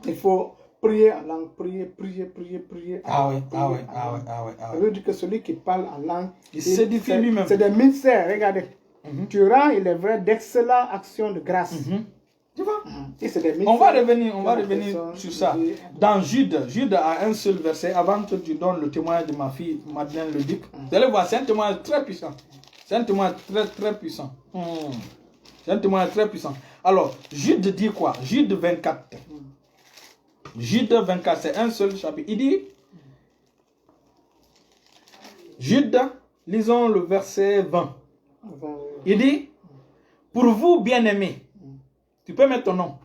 Il faut prier en langue, prier. Ah oui. Ça veut dire que celui qui parle en langue, il s'édifie lui-même. C'est des ministères, regardez. Tu rends, il est vrai, d'excellentes actions de grâce. Tu vois? On va revenir sur ça. Dans Jude a un seul verset, avant que tu donnes le témoignage de ma fille Madeleine le Duc. Vous allez voir, c'est un témoignage très puissant. C'est un témoignage très puissant. C'est un témoignage très puissant. Alors, Jude dit quoi? Jude 24. Jude 24, c'est un seul chapitre. Il dit, Jude, lisons le verset 20. Il dit, pour vous, bien-aimés, tu peux mettre ton nom,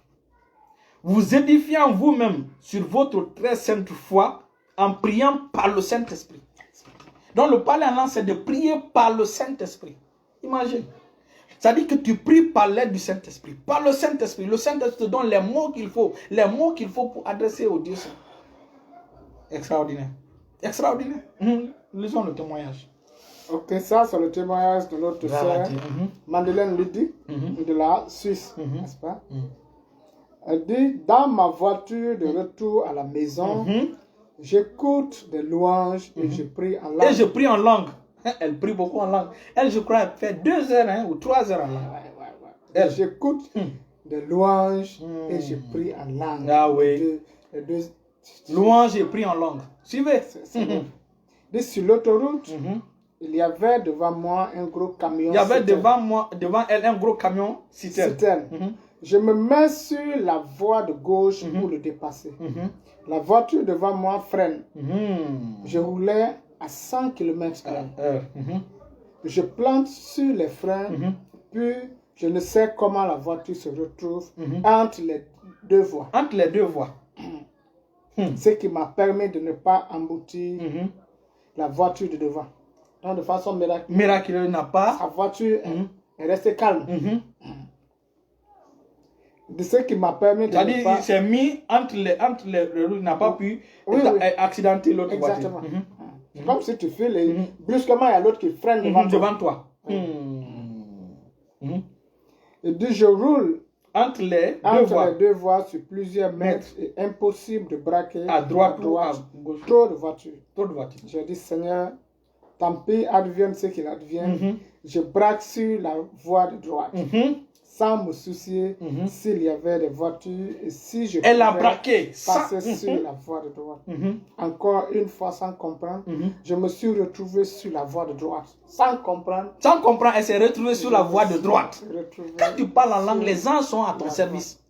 vous édifiant vous-même sur votre très sainte foi en priant par le Saint-Esprit. Donc le parler en langue, c'est de prier par le Saint-Esprit. Imagine. Ça dit que tu pries par l'aide du Saint-Esprit. Par le Saint-Esprit. Le Saint-Esprit te donne les mots qu'il faut pour adresser au Dieu. Extraordinaire. Extraordinaire. Lisons le témoignage. Ok, ça c'est le témoignage de notre sœur Madeleine Lydie de la Suisse, n'est-ce pas? Elle dit, dans ma voiture de retour à la maison, j'écoute des louanges et je prie en langue. Et je prie en langue. Elle prie beaucoup en langue. Elle, je crois, elle fait 2 heures ou 3 heures en langue. Elle, j'écoute des louanges et je prie en langue. Ah oui. Louanges et prie en langue. Suivez. Et sur l'autoroute, il y avait devant moi un gros camion. Il y avait devant elle un gros camion citerne. Je me mets sur la voie de gauche pour le dépasser. La voiture devant moi freine. Je roulais à 100 km/h. Je plante sur les freins, puis je ne sais comment la voiture se retrouve entre les 2 voies. Entre les 2 voies. Ce qui m'a permis de ne pas emboutir la voiture de devant. Donc de façon miraculeuse, n'a pas. Sa voiture est restée calme. De ce qui m'a permis de ne pas... il s'est mis entre les roues, il n'a pas pu accidenter l'autre voiture. Exactement. Comme si tu fais brusquement, il y a l'autre qui freine devant toi. Et puis je roule entre les 2 voies sur plusieurs mètres et impossible de braquer à droite ou à gauche. Trop de voitures. Je dis, Seigneur, tant pis, advienne ce qu'il advienne. Je braque sur la voie de droite. Sans me soucier s'il y avait des voitures et si je pouvais passer sur la voie de droite. Encore une fois, sans comprendre, je me suis retrouvé sur la voie de droite. Sans comprendre. Sans comprendre, elle s'est retrouvée sur la voie de droite. Quand tu parles en langue, les gens sont à ton service.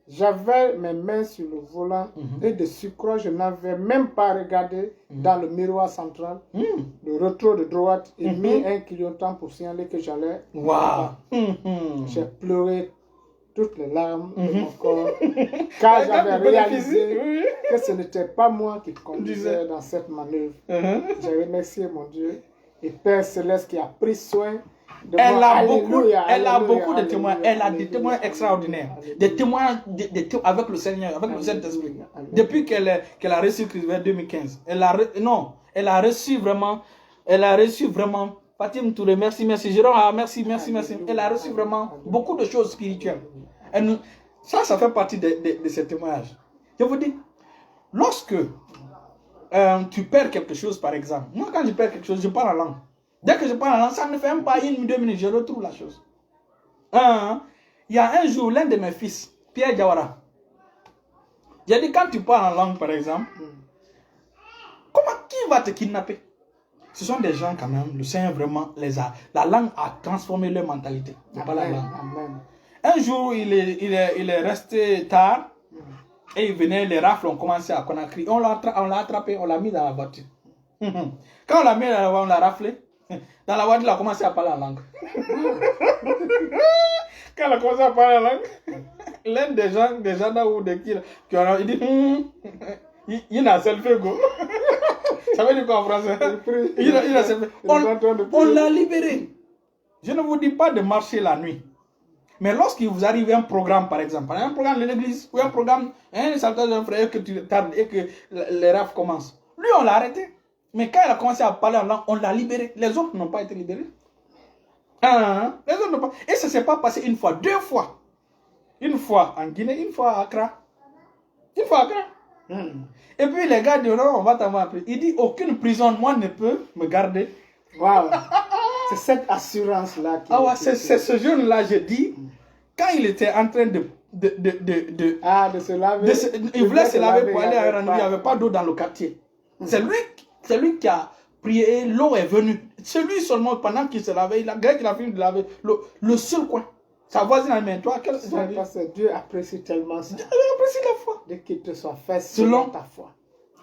J'avais mes mains sur le volant et de surcroît, je n'avais même pas regardé dans le miroir central le retour de droite et mis un clignotant pour signaler que j'allais. J'ai pleuré toutes les larmes de mon corps car j'avais réalisé que ce n'était pas moi qui conduisais dans cette manœuvre. J'ai remercié mon Dieu et Père Céleste qui a pris soin. Elle a beaucoup de témoins. Elle a des témoins extraordinaires. Des témoins avec le Seigneur, avec le Saint-Esprit. Depuis qu'elle a reçu Christ vers 2015. Elle a reçu vraiment. Fatim Touré, merci. Jérôme, merci. Elle a reçu vraiment beaucoup de choses spirituelles. Ça fait partie de ces témoignages. Je vous dis, lorsque tu perds quelque chose, par exemple. Moi, quand je perds quelque chose, je parle en langue. Dès que je parle en langue, ça ne fait même pas 1 ou 2 minutes, je retrouve la chose. Il y a un jour, l'un de mes fils, Pierre Diawara, j'ai dit, quand tu parles en langue, par exemple, qui va te kidnapper? Ce sont des gens quand même, le Seigneur vraiment la langue a transformé leur mentalité. Un jour, il est resté tard, et il venait, les rafles ont commencé à Conakry. On l'a attrapé, on l'a mis dans la voiture. Quand on l'a mis dans la voiture, on l'a raflé. Dans la voiture, il a commencé à parler en langue. Quand il a commencé à parler en langue, l'un des gens là ou de qui il dit, il a selfie go. Ça veut dire quoi en français? Il a selfie. On l'a libéré. Je ne vous dis pas de marcher la nuit. Mais lorsqu'il vous arrive un programme, par exemple, un programme de l'église, ou un programme, un saltage d'un frère, que tu tardes et que les rafles commencent, lui, on l'a arrêté. Mais quand il a commencé à parler en langue, on l'a libéré. Les autres n'ont pas été libérés. Les autres n'ont pas. Et ça ne s'est pas passé une fois, 2 fois. Une fois en Guinée, une fois à Accra. Et puis les gars disent, non, on va t'avoir appris. Il dit, aucune prison, moi, ne peut me garder. Waouh. C'est cette assurance-là. C'est ce jeune-là, je dis, quand il était en train de se laver. Il voulait se laver pour aller à un endroit, il n'y avait pas d'eau dans le quartier. C'est lui qui a prié, l'eau est venue. C'est lui seulement, pendant qu'il se lavait, il a fini de laver le seul coin. Sa voisine a dit, mais toi, quel Dieu apprécie tellement ça. Dieu apprécie la foi. Dès qu'il te soit fait selon ta foi.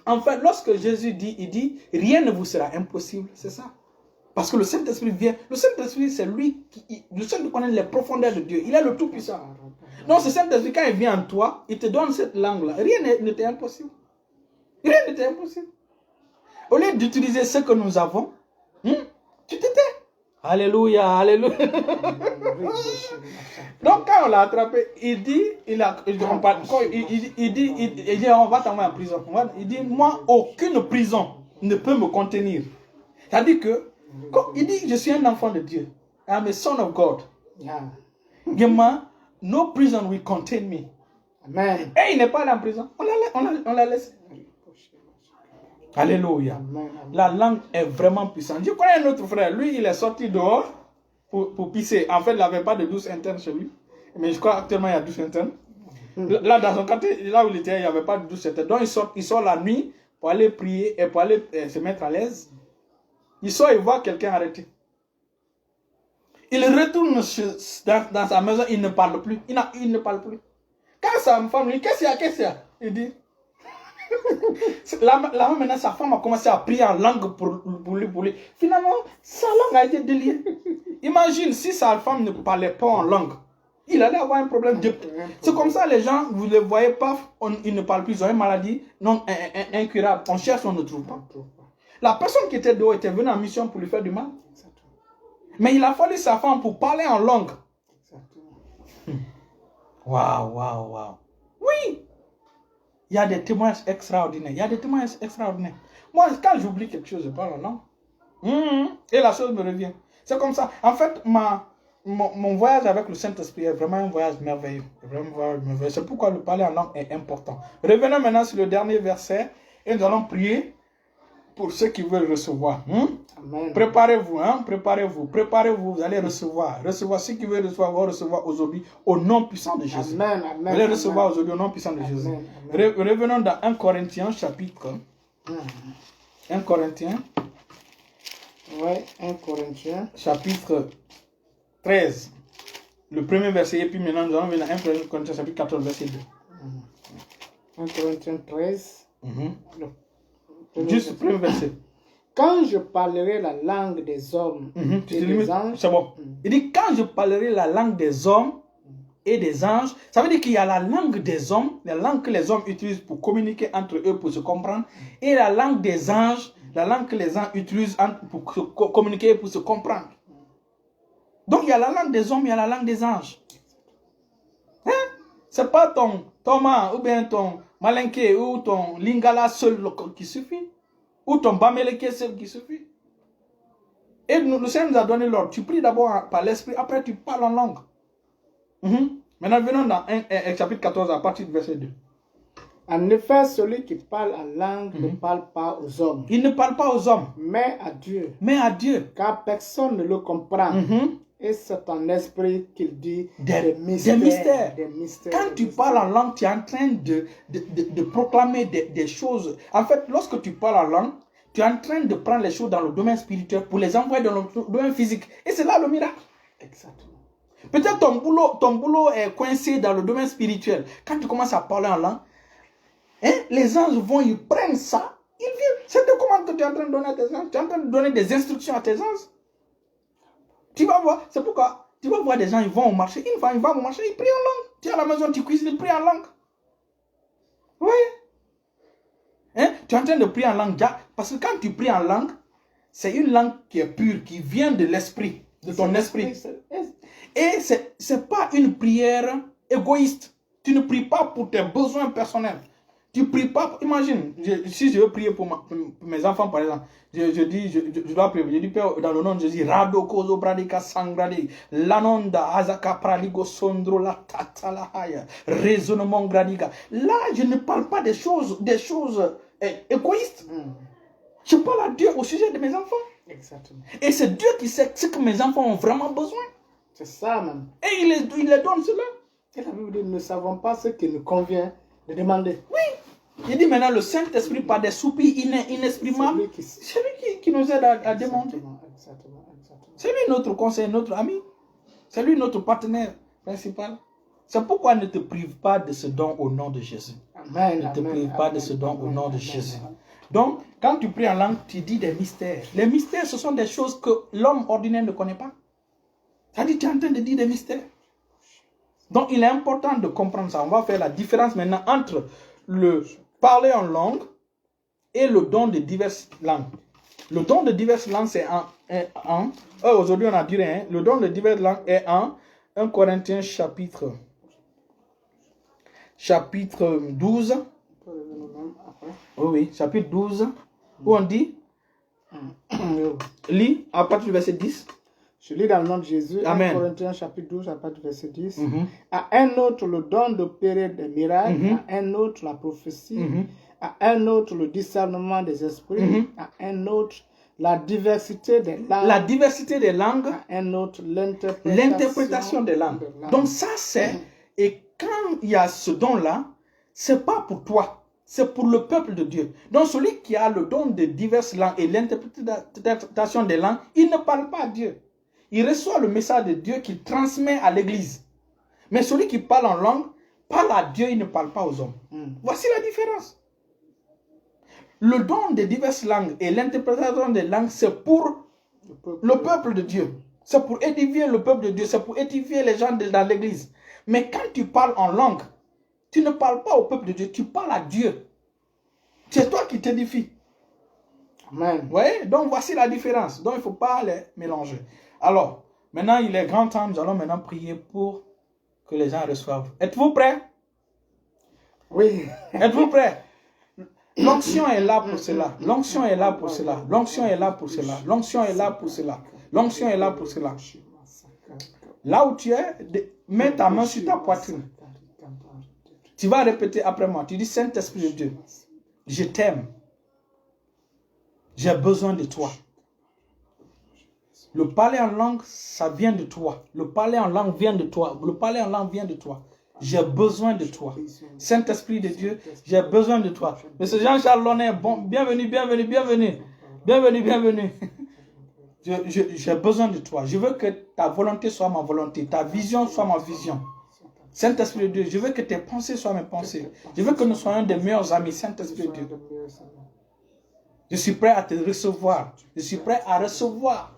En fait, lorsque Jésus dit, il dit, rien ne vous sera impossible, c'est ça. Parce que le Saint-Esprit vient. Le Saint-Esprit, c'est lui le seul qui connaît les profondeurs de Dieu. Il est le Tout-Puissant. Donc, ce Saint-Esprit, quand il vient en toi, il te donne cette langue-là. Rien n'était impossible. Rien n'était impossible. Au lieu d'utiliser ce que nous avons, tu t'étais. Alléluia, alléluia. Donc, quand on l'a attrapé, il dit, on va t'envoyer en prison. Il dit, moi, aucune prison ne peut me contenir. C'est-à-dire que, il dit, je suis un enfant de Dieu. I'm a son of God. no prison will contain me. Amen. Et il n'est pas allé en prison. On l'a laissé. Alléluia. Amen. La langue est vraiment puissante. Je connais un autre frère. Lui, il est sorti dehors pour pisser. En fait, il n'avait pas de douche interne chez lui. Mais je crois actuellement, il y a douche interne. Là, dans son quartier, là où il était, il n'y avait pas de douche interne. Donc, il sort la nuit pour aller prier et pour aller se mettre à l'aise. Il sort et voit quelqu'un arrêté. Il retourne dans sa maison, il ne parle plus. Il ne parle plus. Quand sa femme lui dit, qu'est-ce qu'il y a? Il dit, là maintenant, sa femme a commencé à prier en langue pour lui. Finalement, sa langue a été déliée. Imagine si sa femme ne parlait pas en langue. Il allait avoir un problème. C'est comme ça, les gens, vous ne les voyez pas, ils ne parlent plus, ils ont une maladie non incurable. On cherche, on ne trouve pas. La personne qui était dehors était venue en mission pour lui faire du mal. Mais il a fallu sa femme pour parler en langue. Waouh. Oui. Il y a des témoignages extraordinaires. Moi, quand j'oublie quelque chose, je parle en langue. Et la chose me revient. C'est comme ça. En fait, mon voyage avec le Saint-Esprit est vraiment un voyage merveilleux. C'est pourquoi le parler en langue est important. Revenons maintenant sur le dernier verset et nous allons prier pour ceux qui veulent recevoir. Amen. Préparez-vous, vous allez recevoir. Ceux qui veulent recevoir vont recevoir aujourd'hui au nom puissant de Jésus. Amen. Vous allez recevoir aujourd'hui au nom puissant de Jésus. Revenons dans 1 Corinthiens chapitre. 1 Corinthiens. Ouais, 1 Corinthiens. Chapitre 13. Le premier verset, et puis maintenant nous allons venir à 1 Corinthiens chapitre 14, verset 2. 1 Corinthiens 13. Juste le premier verset. Quand je parlerai la langue des hommes et des anges. C'est bon. Il dit, quand je parlerai la langue des hommes et des anges, ça veut dire qu'il y a la langue des hommes, la langue que les hommes utilisent pour communiquer entre eux, pour se comprendre, et la langue des anges, la langue que les anges utilisent pour communiquer, pour se comprendre. Donc il y a la langue des hommes, il y a la langue des anges. Hein? C'est pas ton Thomas ou bien ton Malinké ou ton Lingala seul qui suffit. Ou ton Bameleke seul qui suffit. Et le Seigneur nous a donné l'ordre. Tu pries d'abord par l'esprit, après tu parles en langue. Maintenant venons dans chapitre 14 à partir du verset 2. En effet, celui qui parle en langue ne parle pas aux hommes. Il ne parle pas aux hommes. Mais à Dieu. Car personne ne le comprend. Et c'est en esprit qu'il dit des mystères. Quand tu parles en langue, tu es en train de proclamer des choses. En fait, lorsque tu parles en langue, tu es en train de prendre les choses dans le domaine spirituel pour les envoyer dans le domaine physique. Et c'est là le miracle. Exactement. Peut-être ton boulot est coincé dans le domaine spirituel. Quand tu commences à parler en langue, les anges ils prennent ça, ils viennent. C'est de comment que tu es en train de donner à tes anges. Tu es en train de donner des instructions à tes anges. Tu vas voir, c'est pourquoi tu vas voir des gens, ils vont au marché. Une fois, ils vont au marché, ils prient en langue. Tu es à la maison, tu cuisines, ils prient en langue. Oui. Tu es en train de prier en langue. Parce que quand tu pries en langue, c'est une langue qui est pure, qui vient de l'esprit, de ton esprit. Et ce n'est pas une prière égoïste. Tu ne pries pas pour tes besoins personnels. Tu pries pas. Imagine, si je veux prier pour mes enfants, par exemple, je dois prier. Je dis, Père, dans le nom de Jésus, Rado Kozo Bradika Sangradi, Lanonda Azaka Praligo Sondro La Tatalahaya, Raisonnement Gradiga. Là, je ne parle pas des choses égoïstes. Je parle à Dieu au sujet de mes enfants. Exactement. Et c'est Dieu qui sait ce que mes enfants ont vraiment besoin. C'est ça, même. Et il les donne cela. Et la Bible dit, nous ne savons pas ce qu'il nous convient de demander. Oui. Il dit maintenant le Saint-Esprit par des soupirs inexprimables. C'est lui qui nous aide à demander. Exactement. C'est lui notre conseiller, notre ami. C'est lui notre partenaire principal. C'est pourquoi ne te prive pas de ce don au nom de Jésus. Amen. Ne te prive pas de ce don au nom de Jésus. Donc, quand tu pries en langue, tu dis des mystères. Les mystères, ce sont des choses que l'homme ordinaire ne connaît pas. C'est-à-dire, tu es en train de dire des mystères. Donc, il est important de comprendre ça. On va faire la différence maintenant entre le parler en langue et le don de diverses langues. Le don de diverses langues, c'est aujourd'hui, on a dit rien. Le don de diverses langues est en 1 Corinthiens chapitre 12. Oui, chapitre 12. Où on dit, lis à partir du verset 10. Je lis dans le nom de Jésus, Amen. 1 Corinthiens chapitre 12, à partir du verset 10. À un autre le don d'opérer des miracles, à un autre la prophétie, à un autre le discernement des esprits, à un autre la diversité des langues, La diversité des langues, à un autre l'interprétation des langues. Donc ça c'est, et quand il y a ce don-là, c'est pas pour toi, c'est pour le peuple de Dieu. Donc celui qui a le don de diverses langues et l'interprétation des langues, il ne parle pas à Dieu. Il reçoit le message de Dieu qu'il transmet à l'église. Mais celui qui parle en langue, parle à Dieu, il ne parle pas aux hommes. Voici la différence. Le don de diverses langues et l'interprétation des langues, c'est pour le peuple de Dieu. C'est pour édifier le peuple de Dieu. C'est pour édifier les gens dans l'église. Mais quand tu parles en langue, tu ne parles pas au peuple de Dieu, tu parles à Dieu. C'est toi qui t'édifies. Amen. Vous voyez? Donc voici la différence. Donc il ne faut pas les mélanger. Alors, maintenant il est grand temps, nous allons maintenant prier pour que les gens reçoivent. Êtes-vous prêts? Oui. Êtes-vous prêts? L'onction est là pour cela. L'onction est là pour cela. L'onction est là pour cela. L'onction est là pour cela. L'onction est là pour cela. Là où tu es, mets ta main sur ta poitrine. Tu vas répéter après moi. Tu dis, Saint-Esprit de Dieu, je t'aime. J'ai besoin de toi. Le parler en langue, ça vient de toi. Le parler en langue vient de toi. Le parler en langue vient de toi. J'ai besoin de toi. Saint-Esprit de Dieu, j'ai besoin de toi. Monsieur Jean-Charles Launay, bon, bienvenue, bienvenue, bienvenue. Bienvenue, bienvenue. J'ai besoin de toi. Je veux que ta volonté soit ma volonté. Ta vision soit ma vision. Saint-Esprit de Dieu, je veux que tes pensées soient mes pensées. Je veux que nous soyons des meilleurs amis. Saint-Esprit de Dieu. Je suis prêt à te recevoir. Je suis prêt à recevoir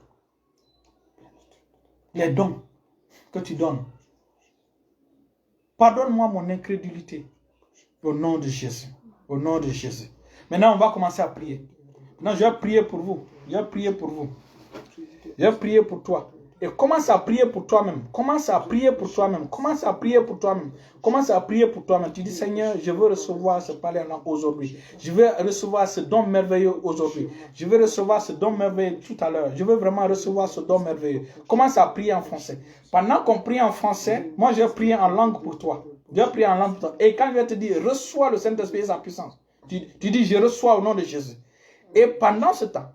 les dons que tu donnes. Pardonne-moi mon incrédulité. Au nom de Jésus. Au nom de Jésus. Maintenant, on va commencer à prier. Maintenant, je vais prier pour vous. Je vais prier pour vous. Je vais prier pour toi. Et commence à prier pour toi-même. Commence à prier pour toi-même. Commence à prier pour toi-même. Commence à prier pour toi-même. Tu dis, Seigneur, je veux recevoir ce parler en langue aujourd'hui. Je veux recevoir ce don merveilleux aujourd'hui. Je veux recevoir ce don merveilleux tout à l'heure. Je veux vraiment recevoir ce don merveilleux. Commence à prier en français. Pendant qu'on prie en français, moi, je vais prier en langue pour toi. Je vais prier en langue pour toi. Et quand je vais te dire, reçois le Saint-Esprit et sa puissance, tu dis, je reçois au nom de Jésus. Et pendant ce temps,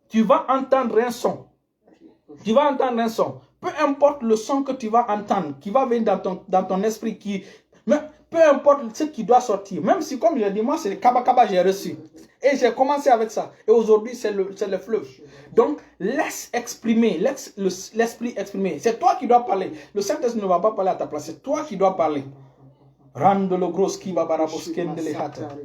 tu vas entendre un son. Tu vas entendre un son. Peu importe le son que tu vas entendre, qui va venir dans ton esprit, peu importe ce qui doit sortir. Même si, comme je l'ai dit, moi, c'est le Kaba Kaba, j'ai reçu. Et j'ai commencé avec ça. Et aujourd'hui, c'est le fleuve. Donc, laisse exprimer, laisse l'esprit exprimer. C'est toi qui dois parler. Le Saint-Esprit ne va pas parler à ta place. C'est toi qui dois parler.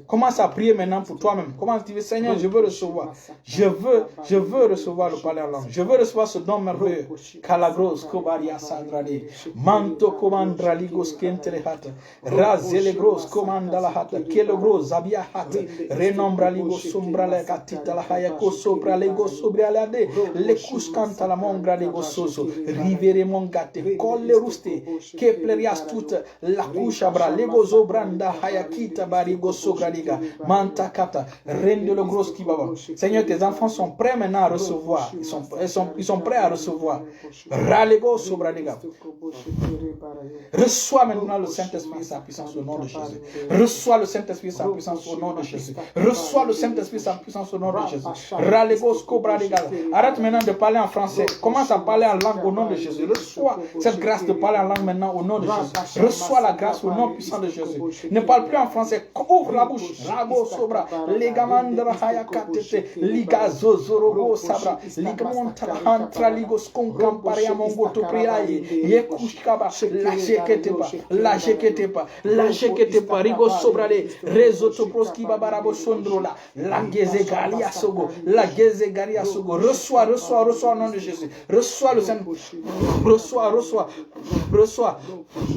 Commence à prier maintenant pour toi-même. Commence à dire, Seigneur, je veux recevoir. Je veux recevoir le parler en langue. Je veux recevoir ce don merveilleux. Kalagros, Kobaria Sandrade, Manto Comandraligos Kentelehata, Razelegros Comandalahata, Kelogros, Zabia Hata, Renombraligos Sombrale Catita la Hayako Sobralegos Sobrialade, Lecus Canta la Mongra de Gososo, Rivere Mongate, Colle Ruste, Keplerias Tut, La Cushabra. Lego Zobranda Hayakita Barigo Sogradiga Mantakata Rende le gros Kibaba. Seigneur, tes enfants sont prêts maintenant à recevoir. Ils sont prêts à recevoir. Ralego Sobradiga. Reçois maintenant le Saint-Esprit et sa puissance au nom de Jésus. Reçois le Saint-Esprit et sa puissance au nom de Jésus. Reçois le Saint-Esprit et sa puissance au nom de Jésus. Ralego Sobradiga. Arrête maintenant de parler en français. Commence à parler en langue au nom de Jésus. Reçois cette grâce de parler en langue maintenant au nom de Jésus. Reçois la grâce au nom puissant de Jésus. Ne parle plus en français. Ouvre la bouche. Rago sobra. Ligamandra hayakatete. Liga zozorogo sabra. Ligamontra hantra ligos konkamparia mongo to priaye. Yekushkaba. La jeketepa. Rigo sobra de. Rezotoproski babarabo sondrola. La gezegalia sogo. Reçois au nom de Jésus. Reçois le Saint.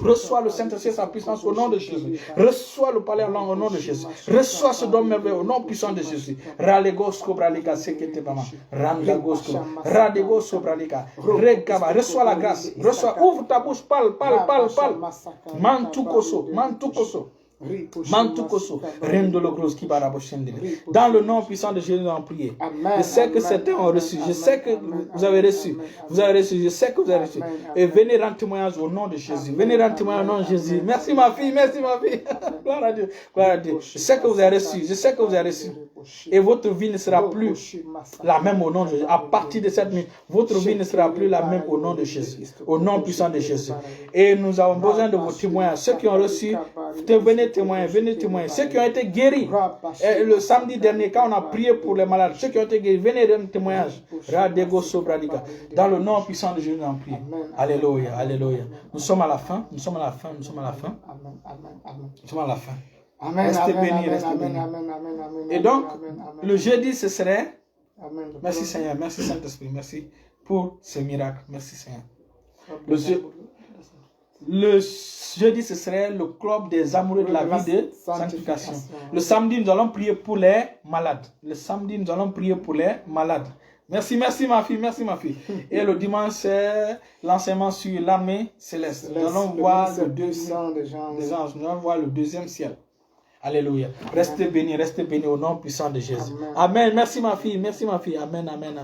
Reçois le Saint-Esprit, sa puissance au nom de Jésus. Reçois le parler en langue au nom de Jésus. Reçois ce don merveilleux au nom puissant de Jésus. Ralegosko bralika sekete mama. Randagosko. Radegosko bralika. Regaba. Reçois la grâce. Reçois. Ouvre ta bouche. Parle. Mantukoso. Mantukoso, Rendologros qui baraboshendele. Dans le nom puissant de Jésus, nous allons prier. Je sais que certains ont reçu. Je sais que vous avez reçu. Vous avez reçu. Je sais que vous avez reçu. Et venez rendre témoignage au nom de Jésus. Venez rendre témoignage au nom de Jésus. Merci ma fille. Merci ma fille. Gloire à Dieu. Gloire à Dieu. Je sais que vous avez reçu. Je sais que vous avez reçu. Et votre vie ne sera plus la même au nom de Jésus. À partir de cette nuit, votre vie ne sera plus la même au nom de Jésus. Au nom puissant de Jésus. Et nous avons besoin de vos témoignages. Ceux qui ont reçu, venez témoigner, venez témoigner. Ceux qui ont été guéris, le samedi dernier, quand on a prié pour les malades, ceux qui ont été guéris, venez rendre témoignage. Dans le nom puissant de Jésus, nous en prions. Alléluia, alléluia. Nous sommes à la fin, nous sommes à la fin, nous sommes à la fin. Nous sommes à la fin. Restez bénis, restez bénis. Et donc, le jeudi, ce serait... Merci Seigneur, merci Saint-Esprit, merci pour ce miracle. Merci Seigneur. Le jeudi, ce serait le club des amoureux de la vie de sanctification. Le samedi, nous allons prier pour les malades. Le samedi, nous allons prier pour les malades. Merci, merci ma fille, merci ma fille. Et le dimanche, c'est l'enseignement sur l'armée céleste. Nous allons voir le deuxième des anges. Nous allons voir le deuxième ciel. Alléluia. Restez bénis au nom puissant de Jésus. Amen. Merci ma fille, merci ma fille. Amen, amen, amen.